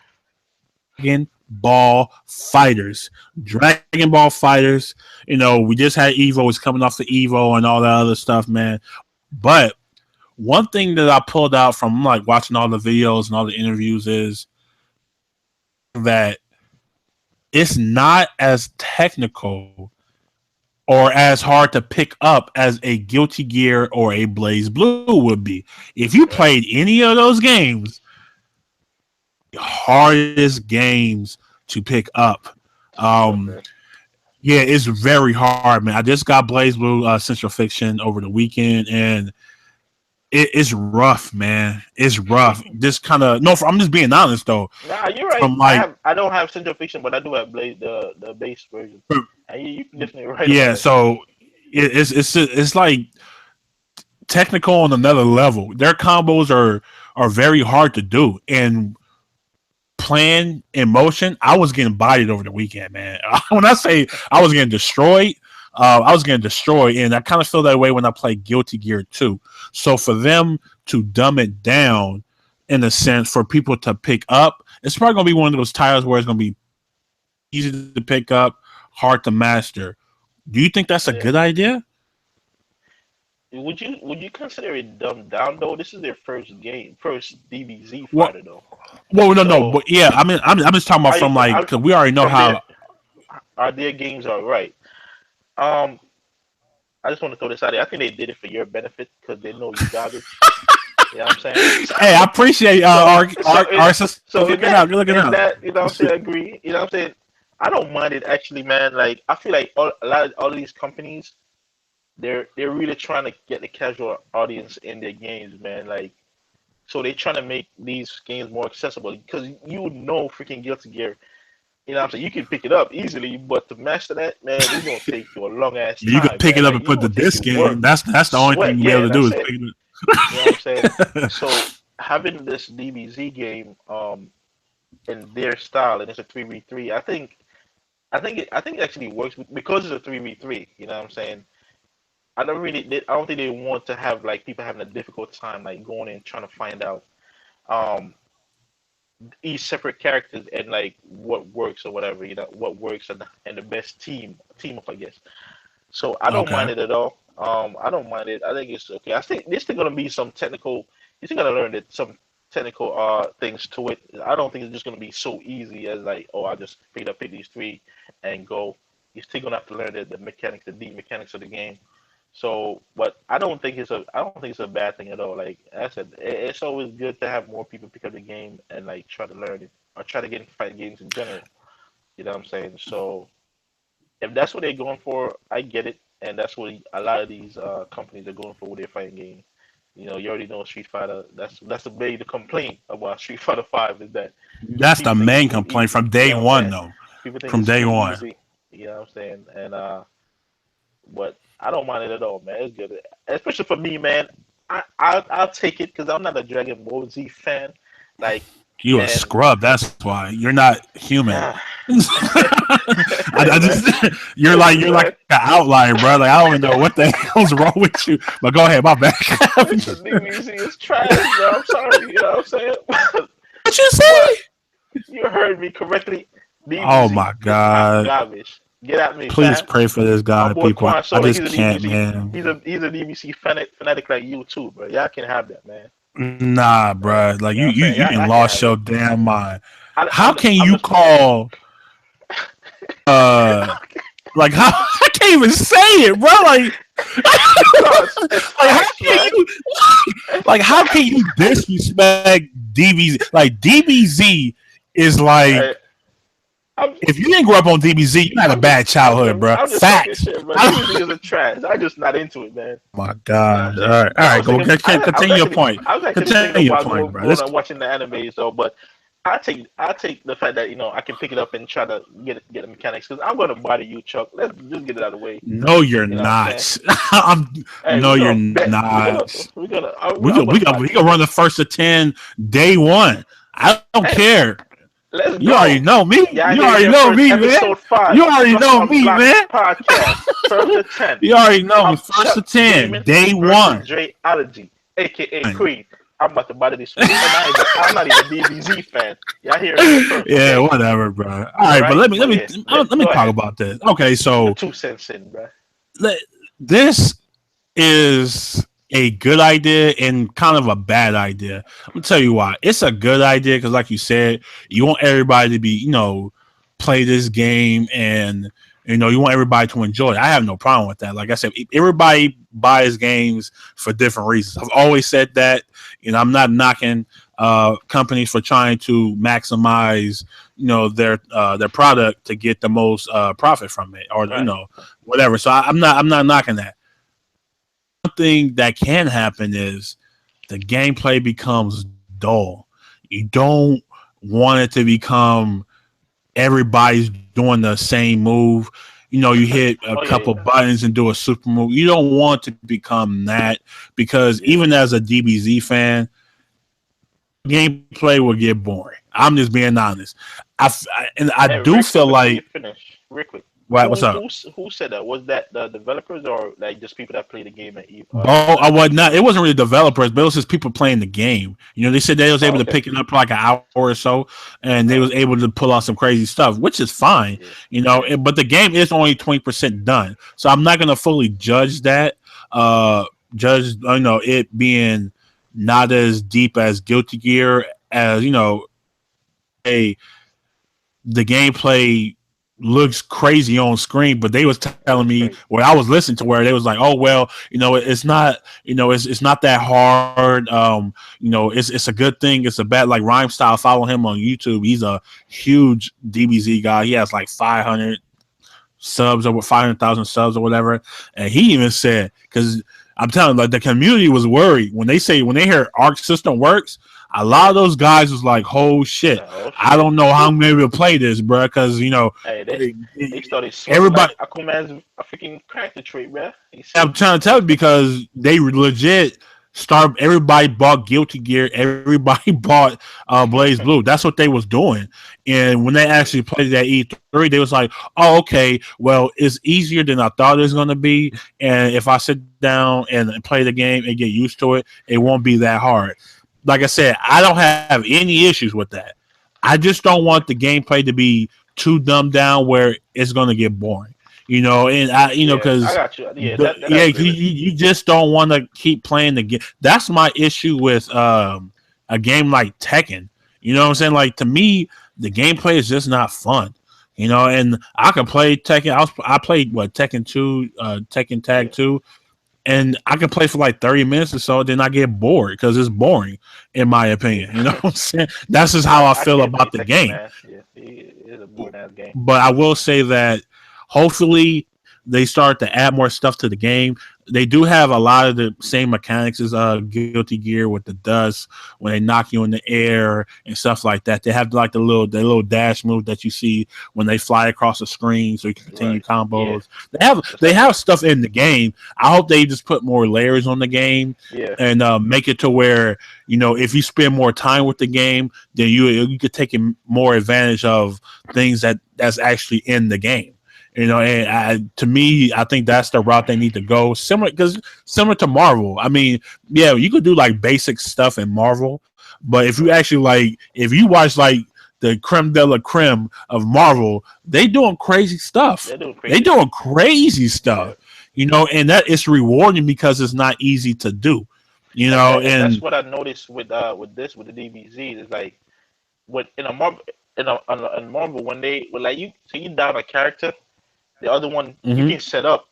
Speaker 2: Dragon Ball Fighters. Dragon Ball Fighters. We just had Evo. It's coming off the Evo and all that other stuff, man. But one thing that I pulled out from like watching all the videos and all the interviews is that it's not as technical or as hard to pick up as a Guilty Gear or a Blaze Blue would be. If you
Speaker 1: Okay.
Speaker 2: played any of those games, the hardest games to pick up. Um,
Speaker 1: Okay.
Speaker 2: yeah, it's very hard, man. I just got Blaze Blue Central Fiction over the weekend, and it's rough, man. It's rough. This kind of no. I'm just being honest though.
Speaker 1: Nah, you're right.
Speaker 2: From like,
Speaker 1: I don't have Central Fiction, but I do have Blade the base version. And you definitely right
Speaker 2: yeah.
Speaker 1: about it.
Speaker 2: So it's like technical on another level. Their combos are very hard to do, and playing in motion, I was getting bodied over the weekend, man. When I say I was getting destroyed, and I kind of feel that way when I play Guilty Gear 2. So for them to dumb it down, in a sense, for people to pick up, it's probably gonna be one of those titles where it's gonna be easy to pick up, hard to master. Do you think that's a
Speaker 1: Yeah.
Speaker 2: good idea?
Speaker 1: Would you consider it dumbed down though? This is their first game, first DBZ
Speaker 2: Well,
Speaker 1: fighter though.
Speaker 2: no,
Speaker 1: So
Speaker 2: but yeah, I'm just talking about
Speaker 1: I,
Speaker 2: from like,
Speaker 1: I
Speaker 2: 'cause we already know
Speaker 1: from
Speaker 2: how.
Speaker 1: their games are right. Um, I just want to throw this out there. I think they did it for your benefit because they know you garbage. You know what I'm saying?
Speaker 2: Hey, I appreciate
Speaker 1: So
Speaker 2: our sister
Speaker 1: so
Speaker 2: looking out. You're looking
Speaker 1: in
Speaker 2: out.
Speaker 1: that you know what I'm saying, agree. You know what I'm saying? I don't mind it actually, man. Like I feel like a lot of all these companies, they're really trying to get the casual audience in their games, man. Like so they're trying to make these games more accessible because you know freaking Guilty Gear. You know what I'm saying? You can pick it up easily, but to master that, man, it's gonna take you a long ass
Speaker 2: You can
Speaker 1: time,
Speaker 2: pick
Speaker 1: man.
Speaker 2: it up
Speaker 1: Like
Speaker 2: and
Speaker 1: it's
Speaker 2: put the
Speaker 1: gonna take you
Speaker 2: disc in.
Speaker 1: work,
Speaker 2: That's the only thing
Speaker 1: sweat.
Speaker 2: you'll be able
Speaker 1: Yeah,
Speaker 2: to do
Speaker 1: that's
Speaker 2: is
Speaker 1: it.
Speaker 2: pick
Speaker 1: You know what I'm saying?
Speaker 2: it.
Speaker 1: So having this DBZ game in their style and it's a 3v3, I think it actually works because it's a 3v3. You know what I'm saying? I don't think they want to have like people having a difficult time like going and trying to find out um each separate characters and like what works or whatever. You know what works and the best team up, I guess. So I don't
Speaker 2: Okay.
Speaker 1: mind it at all. I don't mind it. I think it's okay. I think there's still gonna be some technical. You're still gonna learn that some technical things to it. I don't think it's just gonna be so easy as like, oh, I just pick these three and go. You're still gonna have to learn the mechanics, the deep mechanics of the game. So, but I don't think it's a bad thing at all. Like I said, it's always good to have more people pick up the game and like try to learn it or try to get into fighting games in general. You know what I'm saying? So if that's what they're going for, I get it, and that's what a lot of these companies are going for with their fighting game. You know, you already know Street Fighter. That's the big complaint about Street Fighter 5 is that
Speaker 2: That's the
Speaker 1: people think it's
Speaker 2: main
Speaker 1: too
Speaker 2: complaint
Speaker 1: easy.
Speaker 2: from
Speaker 1: You
Speaker 2: day
Speaker 1: know what I'm
Speaker 2: one,
Speaker 1: saying?
Speaker 2: though.
Speaker 1: People think
Speaker 2: From
Speaker 1: it's
Speaker 2: day
Speaker 1: too
Speaker 2: one.
Speaker 1: easy. You know what I'm saying? And but I don't mind it at all, man. It's good, especially for me, man. I'll take it because I'm not a Dragon Ball Z fan. Like,
Speaker 2: You a
Speaker 1: and
Speaker 2: scrub. That's why you're not human.
Speaker 1: ah,
Speaker 2: I
Speaker 1: hey man,
Speaker 2: just you're
Speaker 1: listen,
Speaker 2: like
Speaker 1: man.
Speaker 2: an outlier, bro. Like I don't even know what the hell's wrong with you. But go ahead, my bad.
Speaker 1: Listen, DBZ is trash, bro. I'm sorry. You know what I'm saying?
Speaker 2: What you
Speaker 1: What?
Speaker 2: say?
Speaker 1: You heard me correctly.
Speaker 2: Oh
Speaker 1: DBZ
Speaker 2: my
Speaker 1: is hot
Speaker 2: god.
Speaker 1: garbage. Get at me,
Speaker 2: Please
Speaker 1: fam.
Speaker 2: pray for this
Speaker 1: My
Speaker 2: guy,
Speaker 1: boy
Speaker 2: people.
Speaker 1: Quan
Speaker 2: I
Speaker 1: Soda,
Speaker 2: just
Speaker 1: he's a
Speaker 2: can't,
Speaker 1: DBZ.
Speaker 2: man.
Speaker 1: He's a DBC fanatic like you too, bro. Y'all can have that, man.
Speaker 2: Nah, bro. Like
Speaker 1: You know what I'm saying?
Speaker 2: you done
Speaker 1: Y'all can
Speaker 2: lost
Speaker 1: have it.
Speaker 2: your damn mind.
Speaker 1: I,
Speaker 2: How
Speaker 1: I'm
Speaker 2: can
Speaker 1: I'm
Speaker 2: you
Speaker 1: just
Speaker 2: call uh like how I can't even say it, bro? Like
Speaker 1: because it's
Speaker 2: like how
Speaker 1: facts,
Speaker 2: can
Speaker 1: man.
Speaker 2: you
Speaker 1: It's
Speaker 2: like how can
Speaker 1: facts.
Speaker 2: you disrespect DBZ? Like DBZ is like
Speaker 1: Hey, I'm
Speaker 2: if you didn't grow up on DBZ, you had a bad childhood, bro.
Speaker 1: I'm just talking
Speaker 2: Facts.
Speaker 1: shit, bro. DBZ is a trash. I'm just not into it, man.
Speaker 2: My
Speaker 1: You know what I'm
Speaker 2: God.
Speaker 1: saying?
Speaker 2: All
Speaker 1: But I
Speaker 2: right.
Speaker 1: was
Speaker 2: Go
Speaker 1: thinking,
Speaker 2: continue your point.
Speaker 1: I was actually thinking
Speaker 2: Continue your
Speaker 1: about
Speaker 2: point, bro.
Speaker 1: going
Speaker 2: Let's
Speaker 1: and watching the anime, so, but I take the fact that I can pick it up and try to get the mechanics because I'm gonna body you, Chuck. Let's just get it out of the way.
Speaker 2: no, you're
Speaker 1: You know what I'm saying?
Speaker 2: not. I'm
Speaker 1: Hey,
Speaker 2: no,
Speaker 1: we're
Speaker 2: you're
Speaker 1: gonna bet.
Speaker 2: not.
Speaker 1: I'm gonna
Speaker 2: We
Speaker 1: body
Speaker 2: can
Speaker 1: you,
Speaker 2: run
Speaker 1: man.
Speaker 2: the first to 10 day one. I don't
Speaker 1: Hey,
Speaker 2: care.
Speaker 1: let's
Speaker 2: You already
Speaker 1: go.
Speaker 2: know me.
Speaker 1: Y'all
Speaker 2: You
Speaker 1: hear it
Speaker 2: already
Speaker 1: here
Speaker 2: know
Speaker 1: first.
Speaker 2: me, man.
Speaker 1: Episode 5,
Speaker 2: You already
Speaker 1: Plus
Speaker 2: know me,
Speaker 1: Unblocked
Speaker 2: man.
Speaker 1: podcast, first to 10.
Speaker 2: You already know me.
Speaker 1: I'm
Speaker 2: First to
Speaker 1: Chuck
Speaker 2: 10,
Speaker 1: Demon
Speaker 2: day
Speaker 1: versus
Speaker 2: one.
Speaker 1: Dre Allergy, aka Creed. I'm about to body this fool, and I'm not even DBZ fan. Y'all hear it here first,
Speaker 2: Yeah,
Speaker 1: okay?
Speaker 2: whatever, bro. All
Speaker 1: All
Speaker 2: right, but
Speaker 1: right, but yeah,
Speaker 2: let me
Speaker 1: go
Speaker 2: talk
Speaker 1: ahead.
Speaker 2: about this. Okay,
Speaker 1: Your
Speaker 2: so
Speaker 1: 2 cents in, bro.
Speaker 2: let, this is a good idea and kind of a bad idea. I'm gonna tell you why. It's a good idea because, like you said, you want everybody to be, play this game and you want everybody to enjoy it. I have no problem with that. Like I said, everybody buys games for different reasons. I've always said that. I'm not knocking companies for trying to maximize, their product to get the most profit from it, or
Speaker 1: Right.
Speaker 2: whatever. So I'm not knocking that. One thing that can happen is the gameplay becomes dull. You don't want it to become everybody's doing the same move. You hit a
Speaker 1: Oh yeah,
Speaker 2: couple
Speaker 1: yeah,
Speaker 2: buttons and do a super move. You don't want to become that because
Speaker 1: yeah.
Speaker 2: even as a DBZ fan, gameplay will get boring. I'm just being honest. And I
Speaker 1: Hey,
Speaker 2: do
Speaker 1: real quick
Speaker 2: feel
Speaker 1: before you
Speaker 2: like
Speaker 1: finish, real quick.
Speaker 2: what's up?
Speaker 1: Who said that? Was that the developers or like just people that play the game at
Speaker 2: Bo, I was not.
Speaker 1: EP5?
Speaker 2: It wasn't really developers, but it was just people playing the game. They said they was
Speaker 1: Oh,
Speaker 2: able to
Speaker 1: okay.
Speaker 2: pick it up for like an hour or so, and they
Speaker 1: Right.
Speaker 2: was able to pull off some crazy stuff, which is fine.
Speaker 1: Yeah. Yeah.
Speaker 2: But the game is only 20% done, so I'm not gonna fully judge that. Judge, it being not as deep as Guilty Gear as a the gameplay looks crazy on screen, but they was
Speaker 1: It
Speaker 2: telling
Speaker 1: looks
Speaker 2: me
Speaker 1: crazy.
Speaker 2: where I was listening to where they was like, oh well, it's not, it's not that hard. It's a good thing. It's a bad like Rhyme Style. Follow him on YouTube. He's a huge DBZ guy. He has like 500 subs or 500,000 subs or whatever, and he even said because. I'm telling you, like the community was worried when they hear Arc System works. A lot
Speaker 1: Yeah.
Speaker 2: of those guys was like, "Oh shit,
Speaker 1: Oh
Speaker 2: I
Speaker 1: shit.
Speaker 2: don't know how I'm gonna be able to play this, bro." Because
Speaker 1: Hey, they started smoking
Speaker 2: everybody.
Speaker 1: like Aquaman's a freaking character trait, bruh. You
Speaker 2: I'm
Speaker 1: see?
Speaker 2: trying to tell you because they legit start. Everybody bought Guilty Gear. Everybody bought Blaze Blue. That's what they was doing. And when they
Speaker 1: Yeah.
Speaker 2: actually played that E3, they was like, "Oh, okay. Well, it's easier than I thought it was gonna be. And if I sit down and play the game and get used to it, it won't be that hard." Like I said, I don't have any issues with that. I just don't want the gameplay to be too dumbed down where it's gonna get boring. And
Speaker 1: Yeah, I
Speaker 2: because
Speaker 1: got you. Yeah, that I agree with.
Speaker 2: you just don't want to keep playing the game. That's my issue with a game like Tekken. You know what I'm saying? Like to me, the gameplay is just not fun. And I can play Tekken. I played what Tekken 2, Tekken Tag
Speaker 1: Yeah.
Speaker 2: 2, and I can play for like 30 minutes or so, then I get bored because it's boring, in my opinion. You know
Speaker 1: Yeah.
Speaker 2: what I'm saying? That's just how I
Speaker 1: I
Speaker 2: feel
Speaker 1: can't
Speaker 2: about
Speaker 1: beat
Speaker 2: the
Speaker 1: Tekken,
Speaker 2: game.
Speaker 1: man. Yeah, it's a boring ass game.
Speaker 2: But I will say that hopefully they start to add more stuff to the game. They do have a lot of the same mechanics as Guilty Gear with the dust when they knock you in the air and stuff like that. They have like the little dash move that you see when they fly across the screen, so you can continue
Speaker 1: Right. Yeah.
Speaker 2: combos.
Speaker 1: Just
Speaker 2: They
Speaker 1: like
Speaker 2: have stuff in the game. I hope they just put more layers on the game
Speaker 1: yeah.
Speaker 2: and make it to where if you spend more time with the game, then you could take more advantage of things that's actually in the game. To me, I think that's the route they need to go. Similar to Marvel. I mean, yeah, you could do like basic stuff in Marvel, but if you actually if you watch like the creme de la creme of Marvel, they doing crazy stuff.
Speaker 1: They're doing
Speaker 2: They
Speaker 1: crazy
Speaker 2: doing
Speaker 1: shit.
Speaker 2: crazy
Speaker 1: Yeah.
Speaker 2: stuff. And that is rewarding because it's not easy to do.
Speaker 1: And that's
Speaker 2: And
Speaker 1: what I noticed with the DBZ is like with in a Marvel in Marvel when they when like you down a character, the other one you
Speaker 2: mhm.
Speaker 1: can set up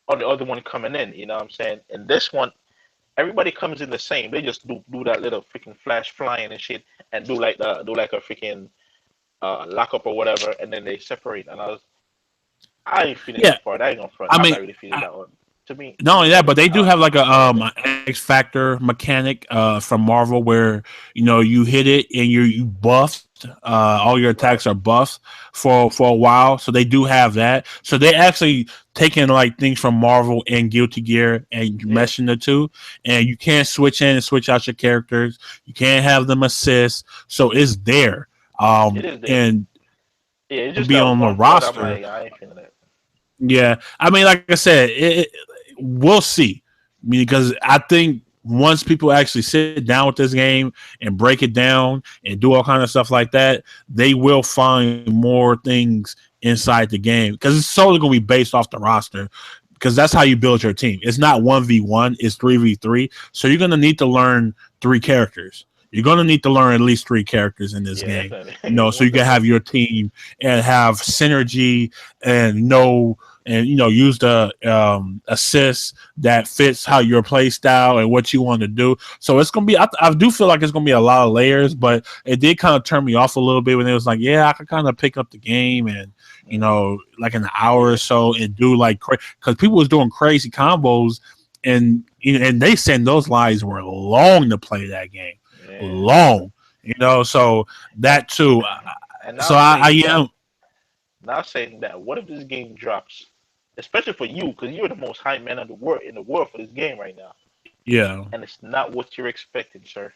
Speaker 1: on the other one coming in. You know what I'm saying? And this one, everybody comes in the same. They just do that little freaking flash flying and shit, and do like a freaking lockup or whatever, and then they separate. And I ain't feeling
Speaker 2: Yeah,
Speaker 1: that part. I ain't gonna front.
Speaker 2: I
Speaker 1: I'm
Speaker 2: mean,
Speaker 1: not really feeling that one.
Speaker 2: not
Speaker 1: To
Speaker 2: only
Speaker 1: me,
Speaker 2: that, but they do have like a
Speaker 1: I don't know.
Speaker 2: an X Factor mechanic from Marvel where you hit it and you buffed. All your
Speaker 1: Right.
Speaker 2: attacks are buffed for a while, so they do have that. So they actually taking like things from Marvel and Guilty Gear and
Speaker 1: Yeah,
Speaker 2: meshing the two, and you can't switch in and switch out your characters. You can't have them assist, so it's there.
Speaker 1: it is there.
Speaker 2: And
Speaker 1: Yeah, it's
Speaker 2: to
Speaker 1: just
Speaker 2: be
Speaker 1: that
Speaker 2: on the
Speaker 1: one part. I'm
Speaker 2: roster,
Speaker 1: like, I ain't feeling that.
Speaker 2: yeah, I mean, like I said, we'll see. Because I think once people actually sit down with this game and break it down and do all kind of stuff like that, they will find more things inside the game because it's solely going to be based off the roster. Because that's how you build your team. It's not 1v1, it's 3v3. So you're going to need to learn three characters. You're going to need to learn at least three characters in this
Speaker 1: Yeah,
Speaker 2: game,
Speaker 1: definitely.
Speaker 2: so you
Speaker 1: Most
Speaker 2: can have
Speaker 1: definitely.
Speaker 2: your team and have synergy and use the assist that fits how your play style and what you want to do. So it's gonna be. I do feel like it's gonna be a lot of layers, but it did kind of turn me off a little bit when it was like, yeah, I could kind of pick up the game and
Speaker 1: Hmm.
Speaker 2: like an hour or
Speaker 1: Yeah,
Speaker 2: so and do like because people was doing crazy combos and they said those lines were long to play that game,
Speaker 1: yeah.
Speaker 2: long. So
Speaker 1: And
Speaker 2: that too.
Speaker 1: and
Speaker 2: So
Speaker 1: now
Speaker 2: I
Speaker 1: saying that,
Speaker 2: am.
Speaker 1: what if this game drops, especially for you, because you're the most hype man in the world for this game right now,
Speaker 2: Yeah.
Speaker 1: and it's not what you're expecting, sir.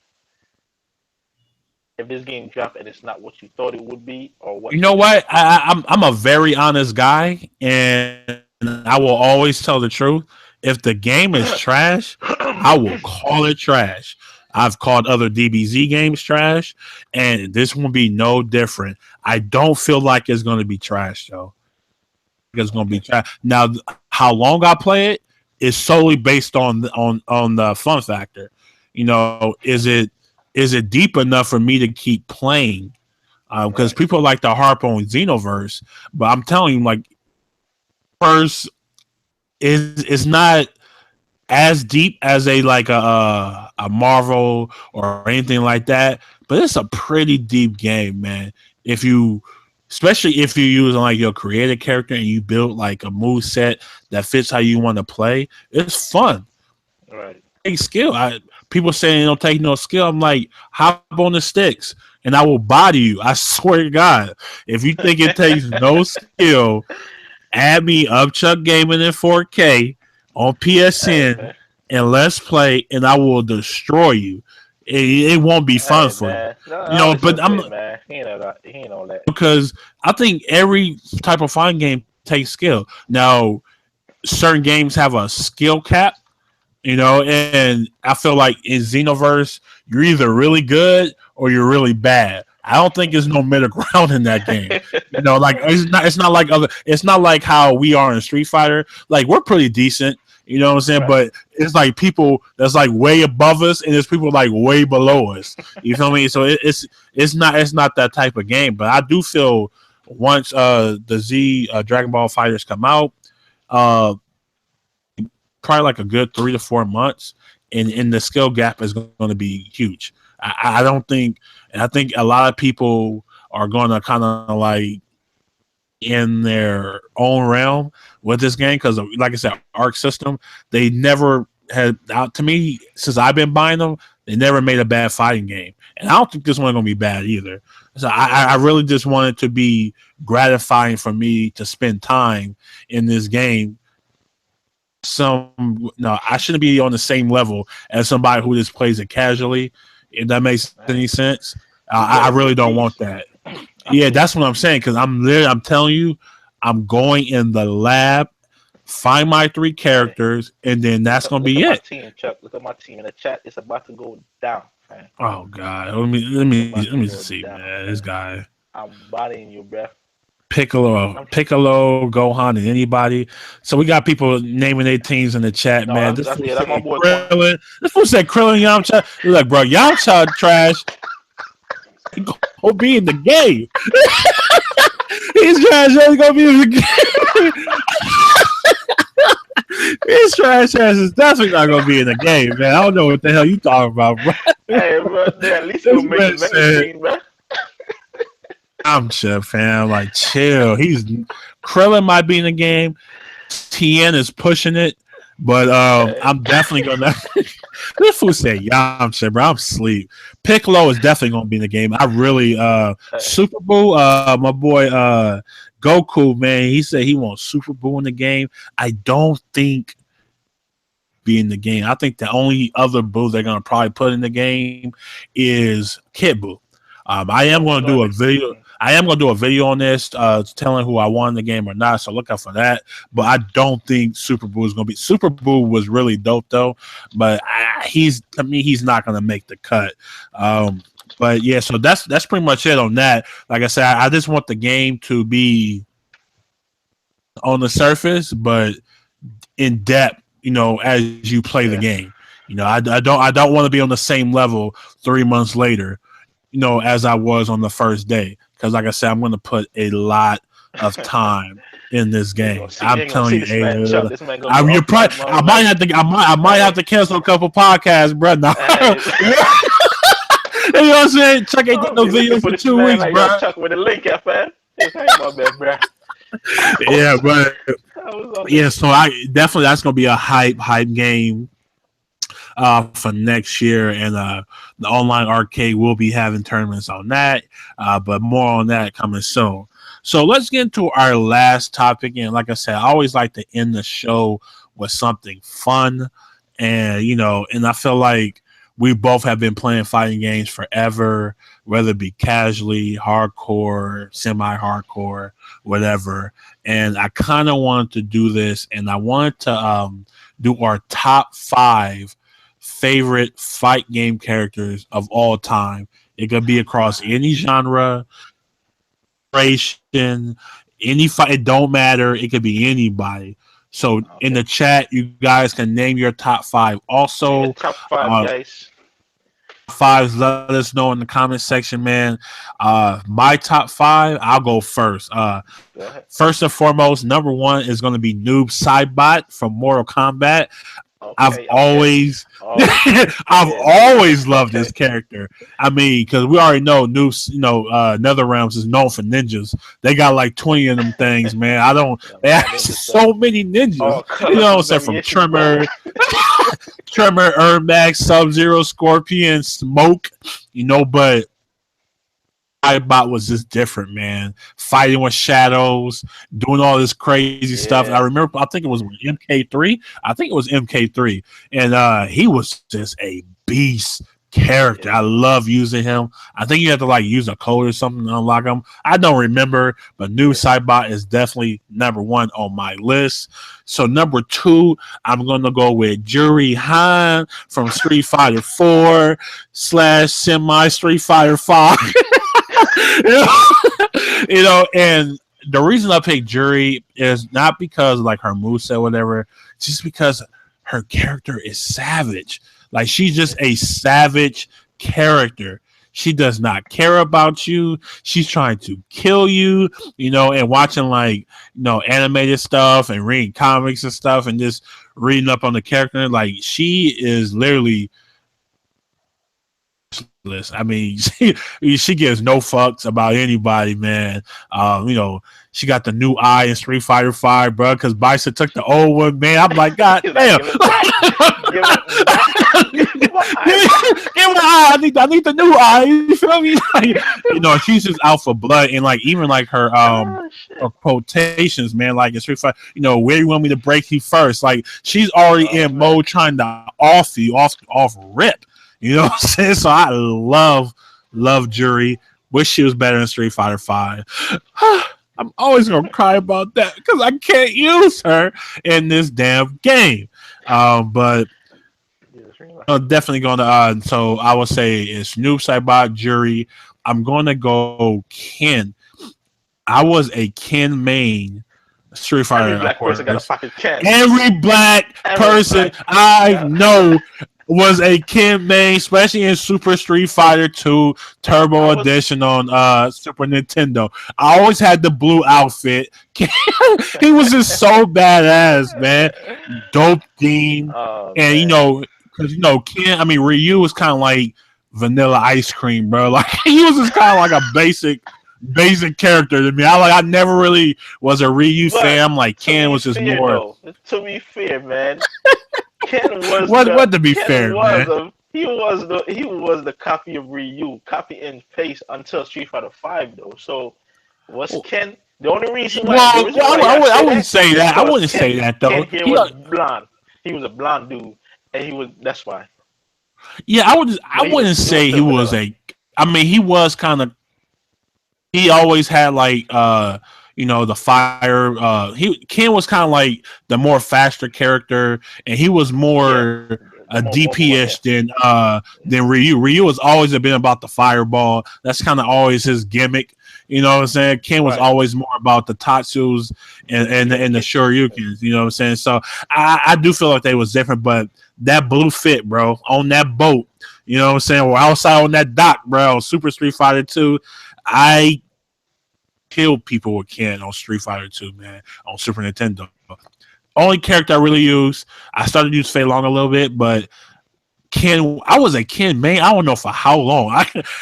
Speaker 1: If this game dropped and it's not what you thought it would be, or
Speaker 2: You
Speaker 1: what
Speaker 2: know
Speaker 1: you
Speaker 2: what? I'm a very honest guy, and I will always tell the truth. If the game is trash, I will call it trash. I've called other DBZ games trash, and this will be no different. I don't feel like it's going to be trash, though. It's going to be
Speaker 1: okay,
Speaker 2: trash. Now, how long I play it is solely based on the fun factor. Is it deep enough for me to keep playing? Because
Speaker 1: right,
Speaker 2: people like to harp on Xenoverse, but I'm telling you, like, first is not as deep as a Marvel or anything like that, but it's a pretty deep game, man. If you, especially if you use like your creative character and you build like a move set that fits how you want to play, it's fun.
Speaker 1: right.
Speaker 2: Take skill. People saying it don't take no skill. I'm like, hop on the sticks and I will body you. I swear to God. If you think it takes no skill, add me Upchuck Gaming in 4K on
Speaker 1: Hey
Speaker 2: PSN
Speaker 1: man,
Speaker 2: and let's play, and I will destroy you. It won't be fun
Speaker 1: hey
Speaker 2: for you,
Speaker 1: man. No, all this a
Speaker 2: But I'm
Speaker 1: bit, man. He ain't all that. He ain't all that.
Speaker 2: because I think every type of fighting game takes skill. Now, certain games have a skill cap, and I feel like in Xenoverse, you're either really good or you're really bad. I don't think there's no middle ground in that game. Like it's not like how we are in Street Fighter. Like we're pretty decent, you know what I'm saying?
Speaker 1: Right,
Speaker 2: But it's like people that's like way above us and there's people like way below us. You feel me? So it's not that type of game. But I do feel once the Z Dragon Ball Fighters come out, uh probably like a good 3 to 4 months, and the skill gap is going to be huge. I don't think, and I think a lot of people are going to kind of like in their own realm with this game because, like I said, Arc System they never had out to me since I've been buying them. They never made a bad fighting game, and I don't think this one's going to be bad either. So I really just want it to be gratifying for me to spend time in this game no, I shouldn't be on the same level as somebody who just plays it casually. If that makes any
Speaker 1: right.
Speaker 2: sense,
Speaker 1: You
Speaker 2: I
Speaker 1: get a
Speaker 2: really
Speaker 1: good
Speaker 2: don't want
Speaker 1: piece.
Speaker 2: that.
Speaker 1: I
Speaker 2: Yeah,
Speaker 1: feel you.
Speaker 2: that's what I'm saying. Because I'm telling you, I'm going in the lab, find my three
Speaker 1: Hey,
Speaker 2: characters, and then that's gonna
Speaker 1: look
Speaker 2: be
Speaker 1: at my
Speaker 2: it.
Speaker 1: team, Chuck. Look at my team in the chat. It's about to go down. Man,
Speaker 2: Oh God, let me
Speaker 1: go
Speaker 2: see,
Speaker 1: down,
Speaker 2: man. This
Speaker 1: man.
Speaker 2: guy
Speaker 1: I'm bodying you, bro. I'm
Speaker 2: Piccolo, Gohan, and anybody. So we got people naming their teams in the chat,
Speaker 1: no,
Speaker 2: man. This
Speaker 1: that's
Speaker 2: fool
Speaker 1: yeah,
Speaker 2: said
Speaker 1: that's my boy Quan.
Speaker 2: Krillin. This fool said Krillin, Yamcha. He's like, bro, Yamcha trash. He gonna be in the game. He's trash. He's gonna be in the game. His trash ass is definitely not gonna be in the game, man. I don't know what the hell you talking about, bro.
Speaker 1: Hey, bro, they at least
Speaker 2: This
Speaker 1: gonna make the
Speaker 2: man said,
Speaker 1: mainstream, bro.
Speaker 2: "Yamcha, fam, like chill." He's Krillin might be in the game. TN is pushing it, but
Speaker 1: Hey,
Speaker 2: I'm definitely gonna. This fool said Yamcha, bro. I'm asleep. Piccolo is definitely gonna be in the game. I really
Speaker 1: hey,
Speaker 2: Super Boo, my boy Goku, man. He said he wants Super Boo in the game. I don't think be in the game. I think the only other Boo they're gonna probably put in the game is Kid Boo. I am
Speaker 1: no,
Speaker 2: gonna
Speaker 1: no,
Speaker 2: do a video. I am gonna do a video on this, telling who I won the game or not. So look out for that. But I don't think Super Boo is gonna be. Super Boo was really dope though, but he's not gonna make the cut. But yeah, so that's pretty much it on that. Like I said, I just want the game to be on the surface, but in depth. As you play the
Speaker 1: yeah.
Speaker 2: game. I don't want to be on the same level 3 months later. As I was on the first day. Because, like I said, I'm going to put a lot of time in this game.
Speaker 1: You
Speaker 2: I'm
Speaker 1: ain't gonna
Speaker 2: telling
Speaker 1: see
Speaker 2: you,
Speaker 1: this man Chuck. This man gonna be
Speaker 2: you're
Speaker 1: offline
Speaker 2: probably.
Speaker 1: mode.
Speaker 2: I might
Speaker 1: Like,
Speaker 2: have to. I might have
Speaker 1: hey,
Speaker 2: to cancel a couple podcasts, bro. Nah.
Speaker 1: hey.
Speaker 2: You know what I'm saying? Chuck ain't did
Speaker 1: Oh,
Speaker 2: no
Speaker 1: be looking
Speaker 2: videos
Speaker 1: for
Speaker 2: for
Speaker 1: this
Speaker 2: 2
Speaker 1: man
Speaker 2: weeks,
Speaker 1: like yo
Speaker 2: bro.
Speaker 1: Chuck with a link up, man. Hey, my bad, bro.
Speaker 2: Yeah, but
Speaker 1: I was on
Speaker 2: yeah.
Speaker 1: this.
Speaker 2: So I definitely that's gonna be a hype game for next year, and the online arcade will be having tournaments on that. But more on that coming soon. So let's get into our last topic. And like I said, I always like to end the show with something fun, and I feel like we both have been playing fighting games forever, whether it be casually, hardcore, semi-hardcore, whatever. And I kind of wanted to do this, and I wanted to do our top 5 favorite fight game characters of all time. It could be across any genre, generation, any fight. It don't matter. It could be anybody. So in
Speaker 1: Okay.
Speaker 2: the chat, you guys can name your top 5.
Speaker 1: Yeah,
Speaker 2: Also,
Speaker 1: top five
Speaker 2: uh,
Speaker 1: guys.
Speaker 2: fives, let us know in the comment section, man. My top 5, I'll go first.
Speaker 1: Go ahead.
Speaker 2: First and foremost, number 1 is going to be Noob Saibot from Mortal Kombat. I've
Speaker 1: Okay, okay.
Speaker 2: always,
Speaker 1: Oh,
Speaker 2: I've
Speaker 1: yeah, noob.
Speaker 2: always loved this
Speaker 1: Okay.
Speaker 2: character. I mean, because we already know New, NetherRealms is known for ninjas. They got like 20 of them things, man. I don't.
Speaker 1: Yeah,
Speaker 2: They have
Speaker 1: man, ninja stuff.
Speaker 2: so many ninjas.
Speaker 1: All colorful
Speaker 2: Except from
Speaker 1: variations, bro.
Speaker 2: Tremor, Ermac, Sub Zero, Scorpion, Smoke. But Ibot was just different, man. Fighting with shadows, doing all this crazy stuff. And I
Speaker 1: Yeah.
Speaker 2: remember, I think it was MK3. I think it was MK3, and he was just a beast character.
Speaker 1: Yeah.
Speaker 2: I love using him. I think you have to like use a code or something to unlock him. I don't remember, but new
Speaker 1: Yeah.
Speaker 2: Cybot is definitely number 1 on my list. So number 2, I'm gonna go with Juri Han from Street Fighter 4 / semi Street Fighter 5. And the reason I picked Jury is not because like her moveset or whatever, just because her character is savage. Like she's just a savage character. She does not care about you. She's trying to kill you, and watching like, animated stuff and reading comics and stuff and just reading up on the character. Like she is literally, I mean, she gives no fucks about anybody, man. She got the new eye in Street Fighter 5, bro. Because Bison took the old one, man. I'm like, God
Speaker 1: He's like,
Speaker 2: damn.
Speaker 1: give it back. Give it back. Give me my eye back.
Speaker 2: Give me the eye. I need the new eye. You feel me? She's just out for blood, and like even like
Speaker 1: Oh
Speaker 2: her
Speaker 1: shit.
Speaker 2: quotations, man. Like in Street Fighter, where you want me to break you first? Like she's already
Speaker 1: Oh
Speaker 2: in
Speaker 1: man.
Speaker 2: mode trying to off you off rip. You know what I'm saying? So I love Jury. Wish she was better in Street Fighter 5. I'm always gonna cry about that because I can't use her in this damn game. But Definitely going to. So I would say it's Noob Saibot, Jury. I'm going to go Ken. I was a Ken main Street
Speaker 1: Every
Speaker 2: Fighter, of
Speaker 1: black person got a
Speaker 2: course.
Speaker 1: fucking Ken.
Speaker 2: Every black
Speaker 1: Every
Speaker 2: person
Speaker 1: black,
Speaker 2: I
Speaker 1: yeah.
Speaker 2: know was a Ken main, especially in Super Street Fighter 2
Speaker 1: I
Speaker 2: Turbo
Speaker 1: was.
Speaker 2: Edition on Super Nintendo. I always had the blue outfit. He was just so badass, man. Dope theme.
Speaker 1: Oh
Speaker 2: And
Speaker 1: man.
Speaker 2: because Ken, I mean Ryu was kind of like vanilla ice cream, bro. Like he was just kind of like a basic character to me. I never really was a Ryu
Speaker 1: But
Speaker 2: fan. Like
Speaker 1: to
Speaker 2: Ken
Speaker 1: be
Speaker 2: was just
Speaker 1: fair,
Speaker 2: more.
Speaker 1: though, to be fair, man, Ken was
Speaker 2: What to be
Speaker 1: Ken
Speaker 2: fair,
Speaker 1: was
Speaker 2: man?
Speaker 1: the copy of Ryu, copy and paste until Street Fighter Five though. So was Ken the only reason why? The
Speaker 2: Well,
Speaker 1: reason why
Speaker 2: I,
Speaker 1: I
Speaker 2: I
Speaker 1: say
Speaker 2: wouldn't
Speaker 1: that
Speaker 2: say
Speaker 1: is
Speaker 2: that. I
Speaker 1: because
Speaker 2: wouldn't say that though.
Speaker 1: Ken here was blonde. He was a blonde dude, and he was that's why.
Speaker 2: Yeah, I
Speaker 1: But
Speaker 2: wouldn't
Speaker 1: he was
Speaker 2: say he
Speaker 1: still
Speaker 2: was
Speaker 1: vanilla.
Speaker 2: a. I mean, he was kind of. He always had like the fire. He Ken was kind of like the more faster character, and he was
Speaker 1: Yeah,
Speaker 2: more a
Speaker 1: the more mobile
Speaker 2: DPS
Speaker 1: one. Yeah.
Speaker 2: than Ryu. Ryu has always been about the fireball. That's kind of always his gimmick. You know what I'm saying? Ken was
Speaker 1: Right.
Speaker 2: always more about the Tatsus and the
Speaker 1: Shuriken.
Speaker 2: Shoryukens. You know what I'm saying? So I do feel like they was different, but that blue fit, bro, on that boat. You know what I'm saying? Or outside on that dock, bro. Super Street Fighter 2. I killed people with Ken on Street Fighter 2, man, on Super Nintendo. Only character I really use, I started to use Fei Long a little bit, but Ken, I was a Ken main. I don't know for how long.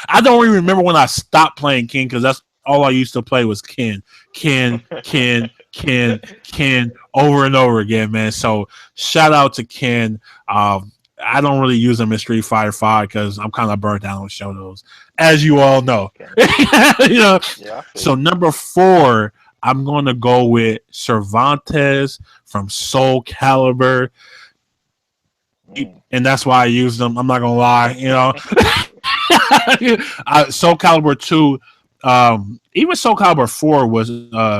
Speaker 2: I don't even remember when I stopped playing Ken because that's all I used to play was Ken, over and over again, man. So shout out to Ken. I don't really use him in Street Fighter 5 because I'm kind of burnt out on Shotos, as you all know.
Speaker 1: Okay.
Speaker 2: you know.
Speaker 1: Yeah, I feel
Speaker 2: So
Speaker 1: you.
Speaker 2: number 4, I'm going to go with Cervantes from Soul Calibur,
Speaker 1: Mm.
Speaker 2: and that's why I used them. I'm not gonna lie, Soul Calibur 2, even Soul Calibur 4 was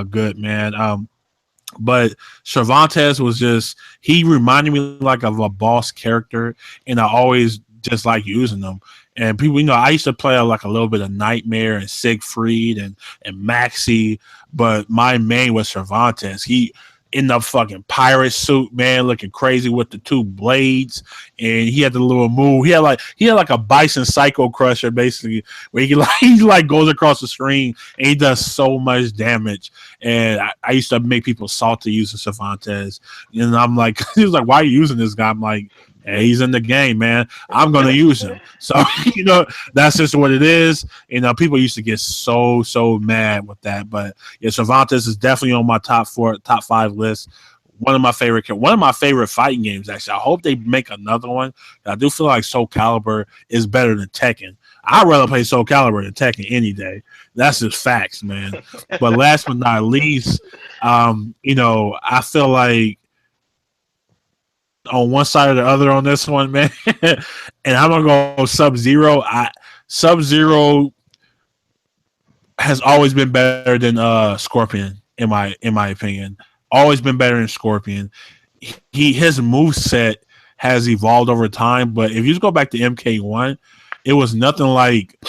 Speaker 2: good, man. But Cervantes was just, he reminded me like of a boss character, and I always just like using them. And people, I used to play like a little bit of Nightmare and Siegfried and Maxi, but my main was Cervantes. He in the fucking pirate suit, man, looking crazy with the 2 blades, and he had the little move. He had like a Bison Psycho Crusher, basically, where he goes across the screen and he does so much damage. And I used to make people salty using Cervantes, and I'm like, he was like, "Why are you using this guy?" I'm like, "Hey, he's in the game, man. I'm gonna use him." So that's just what it is. People used to get so mad with that, but yeah, Cervantes is definitely on my top 5 list. One of my favorite fighting games. Actually, I hope they make another one. I do feel like Soul Calibur is better than Tekken. I'd rather play Soul Calibur than Tekken any day. That's just facts, man. But last but not least, I feel like on one side or the other on this one, man. And I'm gonna go Sub-Zero. Sub-Zero has always been better than Scorpion in my opinion. Always been better than Scorpion. His move set has evolved over time, but if you just go back to MK1, it was nothing like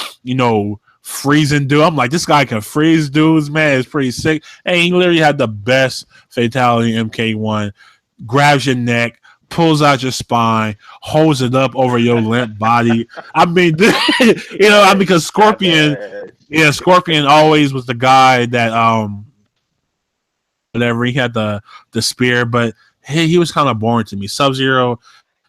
Speaker 2: freezing dude. I'm like, this guy can freeze dudes, man. It's pretty sick. And he literally had the best fatality in MK1. Grabs your neck, pulls out your spine, holds it up over your limp body. I mean, because Scorpion, yeah, Scorpion always was the guy that whatever, he had the spear, but he was kind of boring to me. Sub-Zero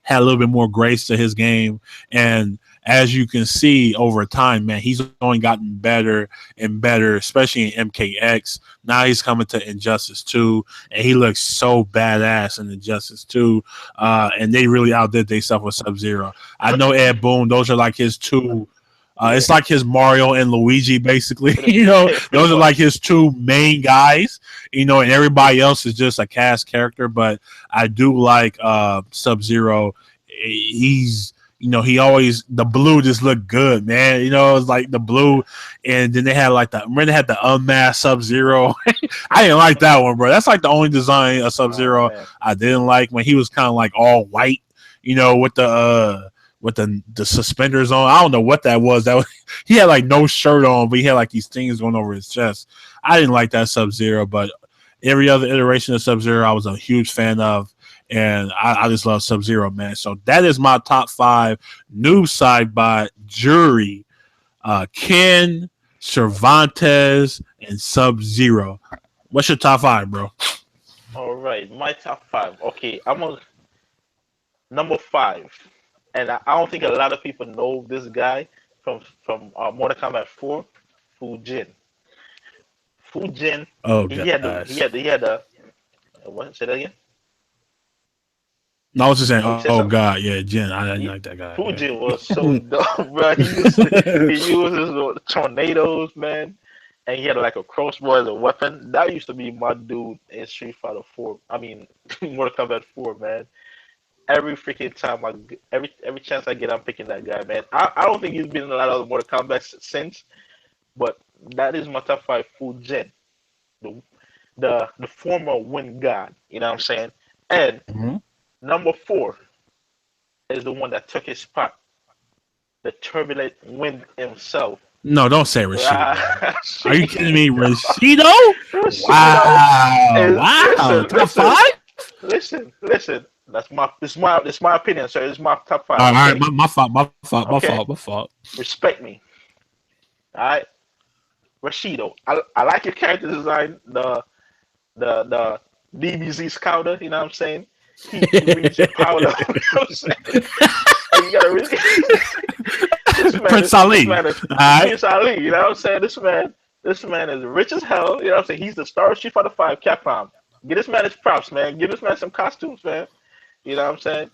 Speaker 2: had a little bit more grace to his game, and as you can see over time, man, he's only gotten better and better, especially in MKX. Now he's coming to Injustice 2, and he looks so badass in Injustice 2. And they really outdid themselves with Sub-Zero. I know Ed Boon; those are like his 2. It's like his Mario and Luigi, basically. Those are like his 2 main guys. And everybody else is just a cast character. But I do like Sub-Zero. He's he always, the blue just looked good, man. It's like the blue, and then they had remember they had the unmasked Sub-Zero. I didn't like that one, bro. That's like the only design of Sub-Zero I didn't like, when he was kind of like all white. with the suspenders on. I don't know what that was. That was he had like no shirt on, but he had like these things going over his chest. I didn't like that Sub-Zero, but every other iteration of Sub-Zero I was a huge fan of, and I just love Sub-Zero, man. So that is my top 5 new side by Jury, Ken, Cervantes, and Sub-Zero. What's your top 5, bro?
Speaker 1: All right, my top 5. Okay, I'm on number 5, and I don't think a lot of people know this guy from Mortal Kombat 4, Fujin. Fujin.
Speaker 2: Oh
Speaker 1: He had the
Speaker 2: gosh.
Speaker 1: he had the what? Say that again.
Speaker 2: No, I was just saying.
Speaker 1: Oh, you said
Speaker 2: Oh
Speaker 1: something.
Speaker 2: God, yeah, Jin. I didn't
Speaker 1: He,
Speaker 2: like that guy.
Speaker 1: Fujin was so dumb, bro. He uses tornadoes, man, and he had like a crossbow as a weapon. That used to be my dude in Street Fighter 4. I mean, Mortal Kombat 4, man. Every freaking time every chance I get, I'm picking that guy, man. I don't think he's been in a lot of Mortal Kombat since, but that is my top 5. Fujin, the the former Wind God. You know what I'm saying? And
Speaker 2: Mhm.
Speaker 1: number 4 is the one that took his spot, the turbulent Wind himself.
Speaker 2: No, don't say Rashido. Are you kidding me,
Speaker 1: Rashido.
Speaker 2: Rashido?
Speaker 1: Rashido.
Speaker 2: Wow,
Speaker 1: And
Speaker 2: wow.
Speaker 1: listen,
Speaker 2: Top
Speaker 1: listen,
Speaker 2: 5?
Speaker 1: listen. This my opinion, sir. It's my top 5.
Speaker 2: All right,
Speaker 1: Okay,
Speaker 2: my fault,
Speaker 1: okay.
Speaker 2: my fault.
Speaker 1: Respect me. All right, Rashido. I like your character design. The DBZ scouter. You know what I'm saying? He reads your power. You know what I'm saying? And you gotta really.
Speaker 2: Prince
Speaker 1: This
Speaker 2: Ali.
Speaker 1: man is
Speaker 2: All right.
Speaker 1: Prince Ali. You know what I'm saying? This man is rich as hell. You know what I'm saying? He's the star of Street Fighter 5 Capcom. Give this man his props, man. Give this man some costumes, man. You know what I'm saying?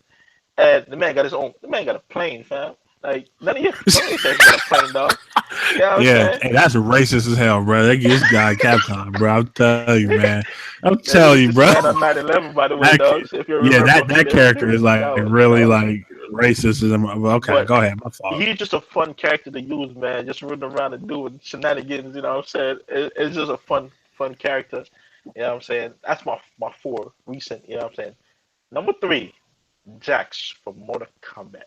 Speaker 1: And the man got his own. The man got a plane, fam. Like none of your fans got a plane, dog. You know what I'm
Speaker 2: Yeah,
Speaker 1: saying?
Speaker 2: hey, that's racist as hell, bro. This guy Capcom, bro. I'm telling you, man. I'm
Speaker 1: Man,
Speaker 2: telling you,
Speaker 1: this
Speaker 2: bro.
Speaker 1: man on 9/11, by the way,
Speaker 2: That,
Speaker 1: dog. So if you
Speaker 2: yeah,
Speaker 1: remember,
Speaker 2: that character is like really
Speaker 1: that was.
Speaker 2: like racism. Okay,
Speaker 1: But
Speaker 2: go ahead. My fault.
Speaker 1: he's just a fun character to use, man. Just running around and doing shenanigans. You know what I'm saying? It's just a fun character. You know what I'm saying? That's my 4 recent. You know what I'm saying? Number 3, Jax from Mortal Kombat.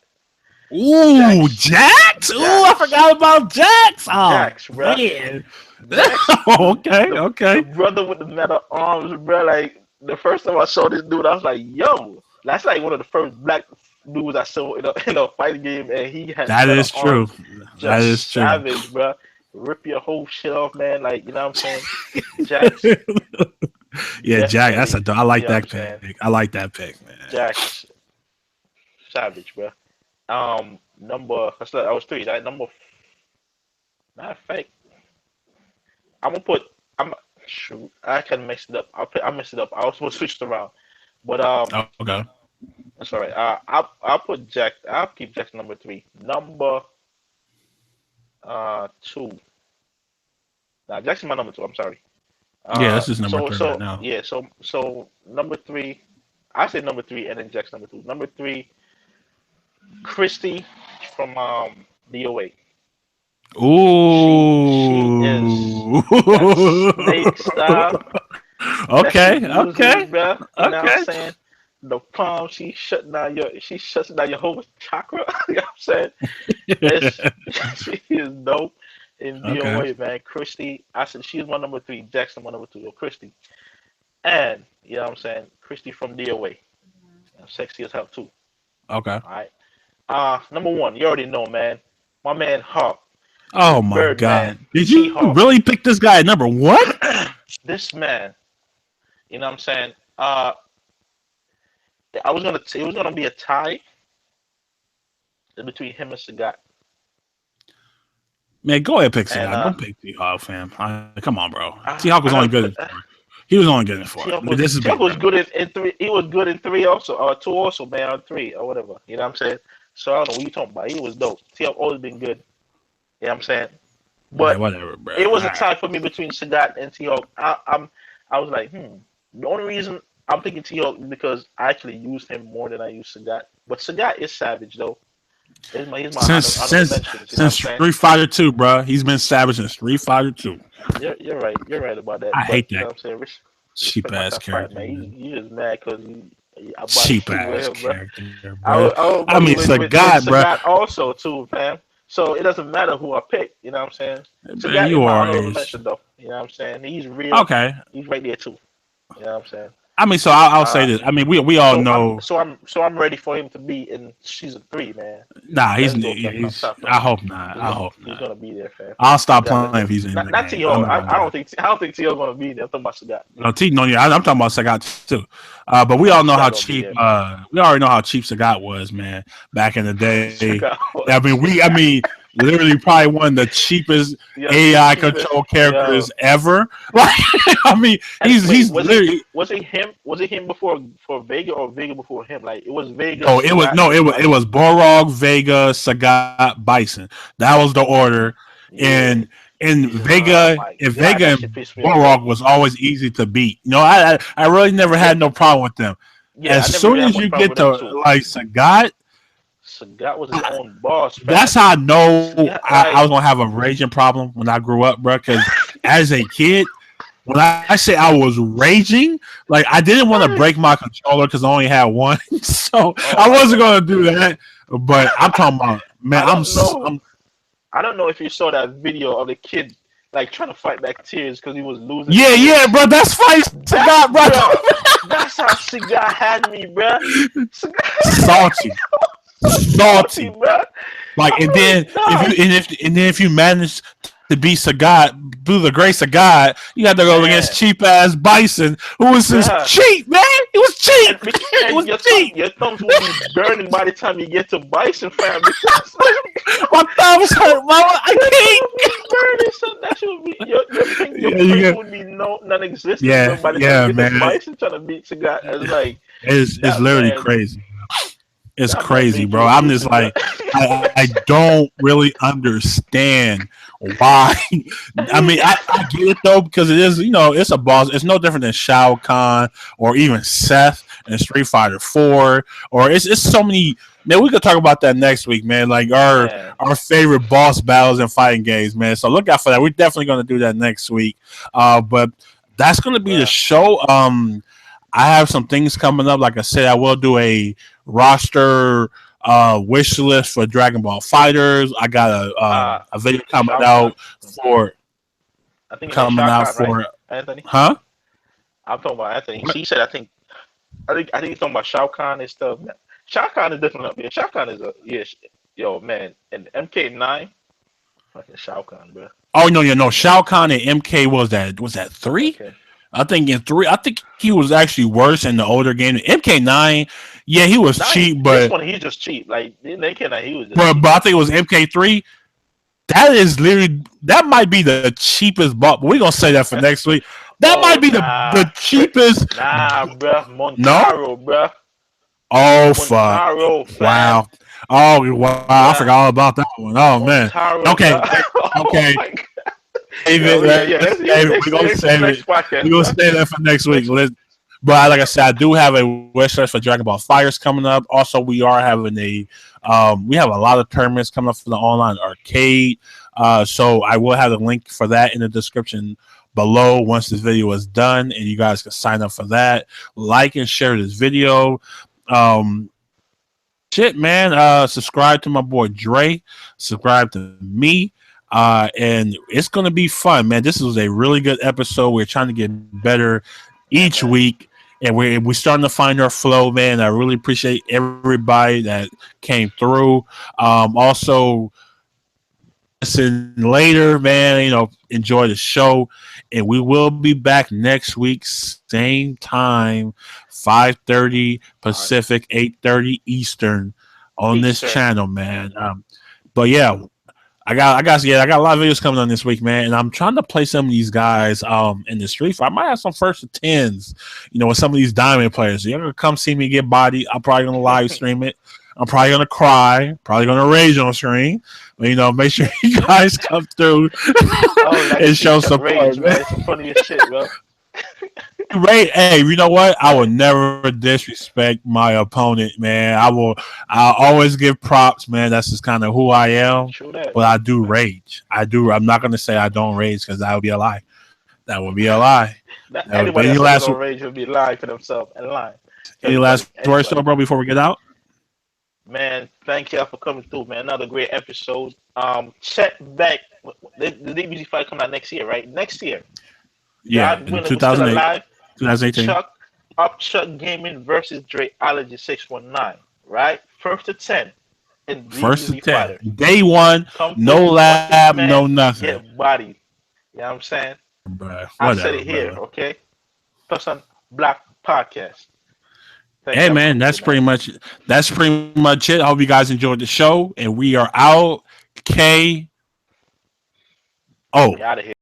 Speaker 2: Ooh,
Speaker 1: Jax,
Speaker 2: Jax. Ooh, I
Speaker 1: Jax,
Speaker 2: forgot about Jax. Oh
Speaker 1: Jax, bruh.
Speaker 2: man.
Speaker 1: Jax,
Speaker 2: Okay,
Speaker 1: the
Speaker 2: okay.
Speaker 1: brother with the metal arms, bro. Like the first time I saw this dude, I was like, yo, that's like one of the first black dudes I saw in a fighting game, and he had
Speaker 2: That
Speaker 1: metal
Speaker 2: is true.
Speaker 1: arms,
Speaker 2: That is
Speaker 1: just
Speaker 2: true.
Speaker 1: savage, bro. Rip your whole shit off, man. Like you know what I'm saying? Jax,
Speaker 2: Yeah, Jack.
Speaker 1: definitely.
Speaker 2: I
Speaker 1: You
Speaker 2: like
Speaker 1: know what I'm
Speaker 2: that
Speaker 1: saying?
Speaker 2: pick. I like that pick, man.
Speaker 1: Jax, savage, bro. Number I was 3. That number. Matter of fact, I'm gonna put. I'm shoot. I kind of messed it up. I messed it up. I was supposed to switch it around, but
Speaker 2: Okay.
Speaker 1: that's all right. I'll put Jack. I'll keep Jack's number 3. Number 2. Now Jack's my number 2. I'm sorry.
Speaker 2: Yeah, this is number
Speaker 1: So
Speaker 2: 3 right
Speaker 1: so
Speaker 2: now.
Speaker 1: yeah. So number 3. I say number 3, and then Jack's number 2. Number 3, Christy from DOA. She is
Speaker 2: Ooh.
Speaker 1: that snake style that she
Speaker 2: Okay,
Speaker 1: uses,
Speaker 2: okay,
Speaker 1: bruh. You know what I'm
Speaker 2: okay.
Speaker 1: saying? The palm, she shuts down your whole chakra. You know what I'm saying? It's she is dope in
Speaker 2: Okay.
Speaker 1: DOA, man. Christy, I said she's my number 3. Jackson my number 2. Or Christy, and you know what I'm saying? Christy from DOA, sexy as hell too.
Speaker 2: Okay.
Speaker 1: All right. Number 1, you already know, man. My man Hawk,
Speaker 2: Oh my
Speaker 1: Birdman,
Speaker 2: God! Did you
Speaker 1: She-Hawk.
Speaker 2: really pick this guy at number 1?
Speaker 1: This man, you know what I'm saying? It was gonna be a tie between him and Sagat,
Speaker 2: Man, go ahead, pick the
Speaker 1: and
Speaker 2: guy. Don't pick T Hawk, fam. Come on, bro. T
Speaker 1: I,
Speaker 2: Hawk
Speaker 1: I
Speaker 2: was only
Speaker 1: gotta
Speaker 2: good
Speaker 1: put
Speaker 2: in 4. He was only good in 4. This is
Speaker 1: T-Hawk
Speaker 2: being
Speaker 1: was
Speaker 2: real.
Speaker 1: good in 3. He was good in 3 also, or 2 also, man, or 3 or whatever. You know what I'm saying? So I don't know what you talking about. He was dope. T-Hawk always been good. You know what I'm saying?
Speaker 2: Okay,
Speaker 1: But
Speaker 2: whatever, bro.
Speaker 1: it
Speaker 2: All
Speaker 1: was a
Speaker 2: right.
Speaker 1: tie for me between Sagat and T-Hawk. I was like, The only reason I'm picking T-Hawk is because I actually used him more than I used Sagat. But Sagat is savage though. He's my
Speaker 2: Since
Speaker 1: honorable
Speaker 2: since
Speaker 1: mentions. You know what
Speaker 2: since
Speaker 1: I'm saying?
Speaker 2: Street Fighter 2, bro, he's been savage in Street Fighter 2.
Speaker 1: You're right. You're right about that.
Speaker 2: I
Speaker 1: But
Speaker 2: hate
Speaker 1: you know
Speaker 2: that
Speaker 1: what I'm saying?
Speaker 2: cheap
Speaker 1: Respect my
Speaker 2: ass
Speaker 1: top 5,
Speaker 2: character,
Speaker 1: man.
Speaker 2: man.
Speaker 1: You just mad because I bought a
Speaker 2: Cheap
Speaker 1: key with
Speaker 2: ass
Speaker 1: him, bro.
Speaker 2: character,
Speaker 1: I
Speaker 2: bro.
Speaker 1: would, I would
Speaker 2: I
Speaker 1: money
Speaker 2: mean,
Speaker 1: with
Speaker 2: Sagat, bro.
Speaker 1: Sagat also too, fam. So it doesn't matter who I pick. You know what I'm saying?
Speaker 2: Man,
Speaker 1: Sagat is
Speaker 2: you
Speaker 1: my
Speaker 2: are
Speaker 1: honorable
Speaker 2: is
Speaker 1: mention though. You know what I'm saying? He's real.
Speaker 2: okay.
Speaker 1: He's right there too. You know what I'm saying?
Speaker 2: I mean, so I'll say
Speaker 1: Uh,
Speaker 2: this. I mean, we all know.
Speaker 1: so I'm ready for him to be in season 3, man.
Speaker 2: Nah,
Speaker 1: Let's go, fam. I'm
Speaker 2: he's.
Speaker 1: top for
Speaker 2: I
Speaker 1: him.
Speaker 2: hope not. I hope
Speaker 1: He's
Speaker 2: not.
Speaker 1: gonna be there, fam.
Speaker 2: I'll stop
Speaker 1: Sagat,
Speaker 2: playing
Speaker 1: let's go.
Speaker 2: if he's in the
Speaker 1: Not
Speaker 2: game. I'm
Speaker 1: T.O.
Speaker 2: not gonna lie.
Speaker 1: I don't think T.O. gonna be there. I'm talking about Sagat.
Speaker 2: No, no, yeah, I'm talking about Sagat too. But we
Speaker 1: Nah,
Speaker 2: all know how
Speaker 1: Sagat gonna be
Speaker 2: cheap.
Speaker 1: there, man.
Speaker 2: We already know how cheap Sagat was, man. Back in the day.
Speaker 1: Sagat
Speaker 2: I
Speaker 1: was
Speaker 2: mean, I mean, literally probably one of the cheapest
Speaker 1: yeah, the
Speaker 2: AI
Speaker 1: cheapest.
Speaker 2: control
Speaker 1: Yo,
Speaker 2: characters ever. Like, I mean,
Speaker 1: and wait,
Speaker 2: he's literally.
Speaker 1: was it him? Was it him before for Vega or Vega before him? Like it was Vega,
Speaker 2: No, it was
Speaker 1: Sagat,
Speaker 2: no,
Speaker 1: then
Speaker 2: it
Speaker 1: Bison.
Speaker 2: was Borog, Vega, Sagat, Bison. That was the order,
Speaker 1: Yeah.
Speaker 2: and in
Speaker 1: Oh
Speaker 2: Vega,
Speaker 1: my
Speaker 2: and
Speaker 1: God,
Speaker 2: Vega
Speaker 1: that shit
Speaker 2: and
Speaker 1: pissed me off, bro.
Speaker 2: Borog was always easy to beat. You know, I really never
Speaker 1: Yeah,
Speaker 2: had no problem with them.
Speaker 1: yeah.
Speaker 2: As
Speaker 1: I never
Speaker 2: soon
Speaker 1: really had
Speaker 2: as
Speaker 1: much
Speaker 2: you
Speaker 1: problem
Speaker 2: get
Speaker 1: with him
Speaker 2: to
Speaker 1: too.
Speaker 2: like Sagat,
Speaker 1: Sagat was his own boss, fam.
Speaker 2: that's how I know
Speaker 1: Sagat,
Speaker 2: I
Speaker 1: like,
Speaker 2: was gonna have a raging problem when I grew up, bro. Because as a kid, when I say I was raging, like I didn't want to break my controller because I only had one, so
Speaker 1: oh
Speaker 2: I
Speaker 1: my
Speaker 2: wasn't
Speaker 1: God.
Speaker 2: gonna do that. But I'm talking about, man.
Speaker 1: I don't know.
Speaker 2: I'm
Speaker 1: I don't know if you saw that video of the kid like trying to fight back tears because he was losing
Speaker 2: yeah,
Speaker 1: to
Speaker 2: yeah, bro.
Speaker 1: DLC.
Speaker 2: That's fight
Speaker 1: That's
Speaker 2: Sagat, bro.
Speaker 1: bro. That's how Sagat had me, bro. Sagat
Speaker 2: Salty,
Speaker 1: so salty,
Speaker 2: salty.
Speaker 1: bro.
Speaker 2: Like,
Speaker 1: I'm
Speaker 2: and
Speaker 1: like,
Speaker 2: then
Speaker 1: dog,
Speaker 2: if you manage to beat Sagat through the grace of God, you got to go against
Speaker 1: man,
Speaker 2: cheap ass Bison, who was just
Speaker 1: bro.
Speaker 2: cheap, man. He was cheap.
Speaker 1: And
Speaker 2: It was cheap.
Speaker 1: your thumbs will be burning by the time you get to Bison, fam. Because
Speaker 2: My thumbs hurt, mama. I
Speaker 1: your
Speaker 2: can't.
Speaker 1: thumbs will burn, so that should be your
Speaker 2: Yeah, you
Speaker 1: finger
Speaker 2: get.
Speaker 1: would be non-existent, bro.
Speaker 2: Yeah,
Speaker 1: By the time you
Speaker 2: yeah,
Speaker 1: get to
Speaker 2: man.
Speaker 1: Bison, trying to beat Sagat, it's like
Speaker 2: It's
Speaker 1: that
Speaker 2: literally
Speaker 1: man.
Speaker 2: crazy. It's
Speaker 1: That man
Speaker 2: crazy,
Speaker 1: made
Speaker 2: bro.
Speaker 1: you
Speaker 2: I'm just
Speaker 1: listen, bro.
Speaker 2: like, I don't really understand why. I mean, I get it though because it is, it's a boss. It's no different than Shao Kahn or even Seth in Street Fighter 4, or it's so many. Man, we could talk about that next week, man. Like
Speaker 1: Man,
Speaker 2: our favorite boss battles and fighting games, man. So look out for that. We're definitely going to do that next week. But that's going to be the
Speaker 1: bro.
Speaker 2: show. I have some things coming up. Like I said, I will do a roster wish list for Dragon Ball Fighters. I got a video coming
Speaker 1: Shao Kahn.
Speaker 2: out for
Speaker 1: I think you meant Shao Kahn, right, Anthony?
Speaker 2: huh?
Speaker 1: I'm talking about Anthony.
Speaker 2: What?
Speaker 1: He said I think he's talking about Shao Kahn and stuff. Shao Kahn is different up here. Shao Kahn is yo man, and MK9, fucking Shao Kahn, bro.
Speaker 2: Oh no, no. Shao Kahn and MK was that 3?
Speaker 1: Okay.
Speaker 2: I think in 3. I think he was actually worse in the older game. MK9, yeah, he was
Speaker 1: Nine,
Speaker 2: cheap,
Speaker 1: this
Speaker 2: but
Speaker 1: one he's just cheap. Like in MK9, he was just
Speaker 2: but
Speaker 1: cheap,
Speaker 2: but I
Speaker 1: bro.
Speaker 2: think it was MK3. That is literally that might be the cheapest bot. But we're gonna say that for next week. That
Speaker 1: Oh
Speaker 2: might be
Speaker 1: nah,
Speaker 2: the cheapest.
Speaker 1: bro.
Speaker 2: No.
Speaker 1: Montaro, bro.
Speaker 2: Oh fuck!
Speaker 1: Montaro, fam,
Speaker 2: Wow! Oh wow! I
Speaker 1: bro.
Speaker 2: forgot all about that one. Oh man.
Speaker 1: Montaro, bro.
Speaker 2: Okay.
Speaker 1: Oh
Speaker 2: Okay.
Speaker 1: my God.
Speaker 2: Save
Speaker 1: Yeah,
Speaker 2: it.
Speaker 1: yeah.
Speaker 2: Let's save it. We're gonna save
Speaker 1: Next
Speaker 2: it. We're
Speaker 1: podcast,
Speaker 2: gonna
Speaker 1: bro.
Speaker 2: save that for next week.
Speaker 1: Next.
Speaker 2: But like I said, I do have a wish list for Dragon Ball Fighters coming up. Also, we are having we have a lot of tournaments coming up for the online arcade. So I will have the link for that in the description below once this video is done, and you guys can sign up for that. Like and share this video. Um, Shit, man. Subscribe to my boy Dre. Subscribe to me. And it's gonna be fun, man. This was a really good episode. We're trying to get better
Speaker 1: Yeah,
Speaker 2: each
Speaker 1: man.
Speaker 2: week, and we're starting to find our flow, man. I really appreciate everybody that came through. Also, listen later, man. Enjoy the show, and we will be back next week, same time, 5:30
Speaker 1: All right.
Speaker 2: Pacific, 8:30 Eastern, on this
Speaker 1: Eastern.
Speaker 2: channel, man. But yeah, I got a lot of videos coming on this week, man, and I'm trying to play some of these guys in the street fight. I might have some first to tens, with some of these diamond players. You're gonna come see me get bodied. I'm probably gonna live stream it. I'm probably gonna cry, probably gonna rage on screen. But make sure you guys come through
Speaker 1: Oh, like
Speaker 2: and show
Speaker 1: some
Speaker 2: support,
Speaker 1: rage,
Speaker 2: man.
Speaker 1: man. It's the funniest shit, bro.
Speaker 2: Right? Hey, you know what? I will never disrespect my opponent, man. I'll always give props, man. That's just kind of who I am.
Speaker 1: True that.
Speaker 2: But I do rage. I do. I'm not gonna say I don't rage because that would be a lie. That would be a lie.
Speaker 1: That,
Speaker 2: But
Speaker 1: anybody
Speaker 2: any
Speaker 1: that says they
Speaker 2: last
Speaker 1: don't rage will be lying to themselves and lying.
Speaker 2: Any last words, though, bro, before we get out?
Speaker 1: Man, thank y'all for coming through, man. Another great episode. Check back. The DBG5 coming out next year, right? Next year.
Speaker 2: Yeah,
Speaker 1: God
Speaker 2: in
Speaker 1: willing, we're still
Speaker 2: 2008,
Speaker 1: alive.
Speaker 2: 2018.
Speaker 1: Chuck Gaming versus Dreology 619, right? First to 10 in
Speaker 2: First to
Speaker 1: DBZ
Speaker 2: 10.
Speaker 1: Fighter.
Speaker 2: Day one,
Speaker 1: Come
Speaker 2: no
Speaker 1: through,
Speaker 2: lab,
Speaker 1: man,
Speaker 2: no nothing.
Speaker 1: get bodied. You know what I'm saying?
Speaker 2: Bruh,
Speaker 1: I said
Speaker 2: whatever,
Speaker 1: it here,
Speaker 2: brother.
Speaker 1: okay? Plus on Black Podcast. Thank
Speaker 2: Hey
Speaker 1: y'all for
Speaker 2: man,
Speaker 1: coming
Speaker 2: that's
Speaker 1: through, man.
Speaker 2: pretty much it. I hope you guys enjoyed the show, and we are out.
Speaker 1: We out of here.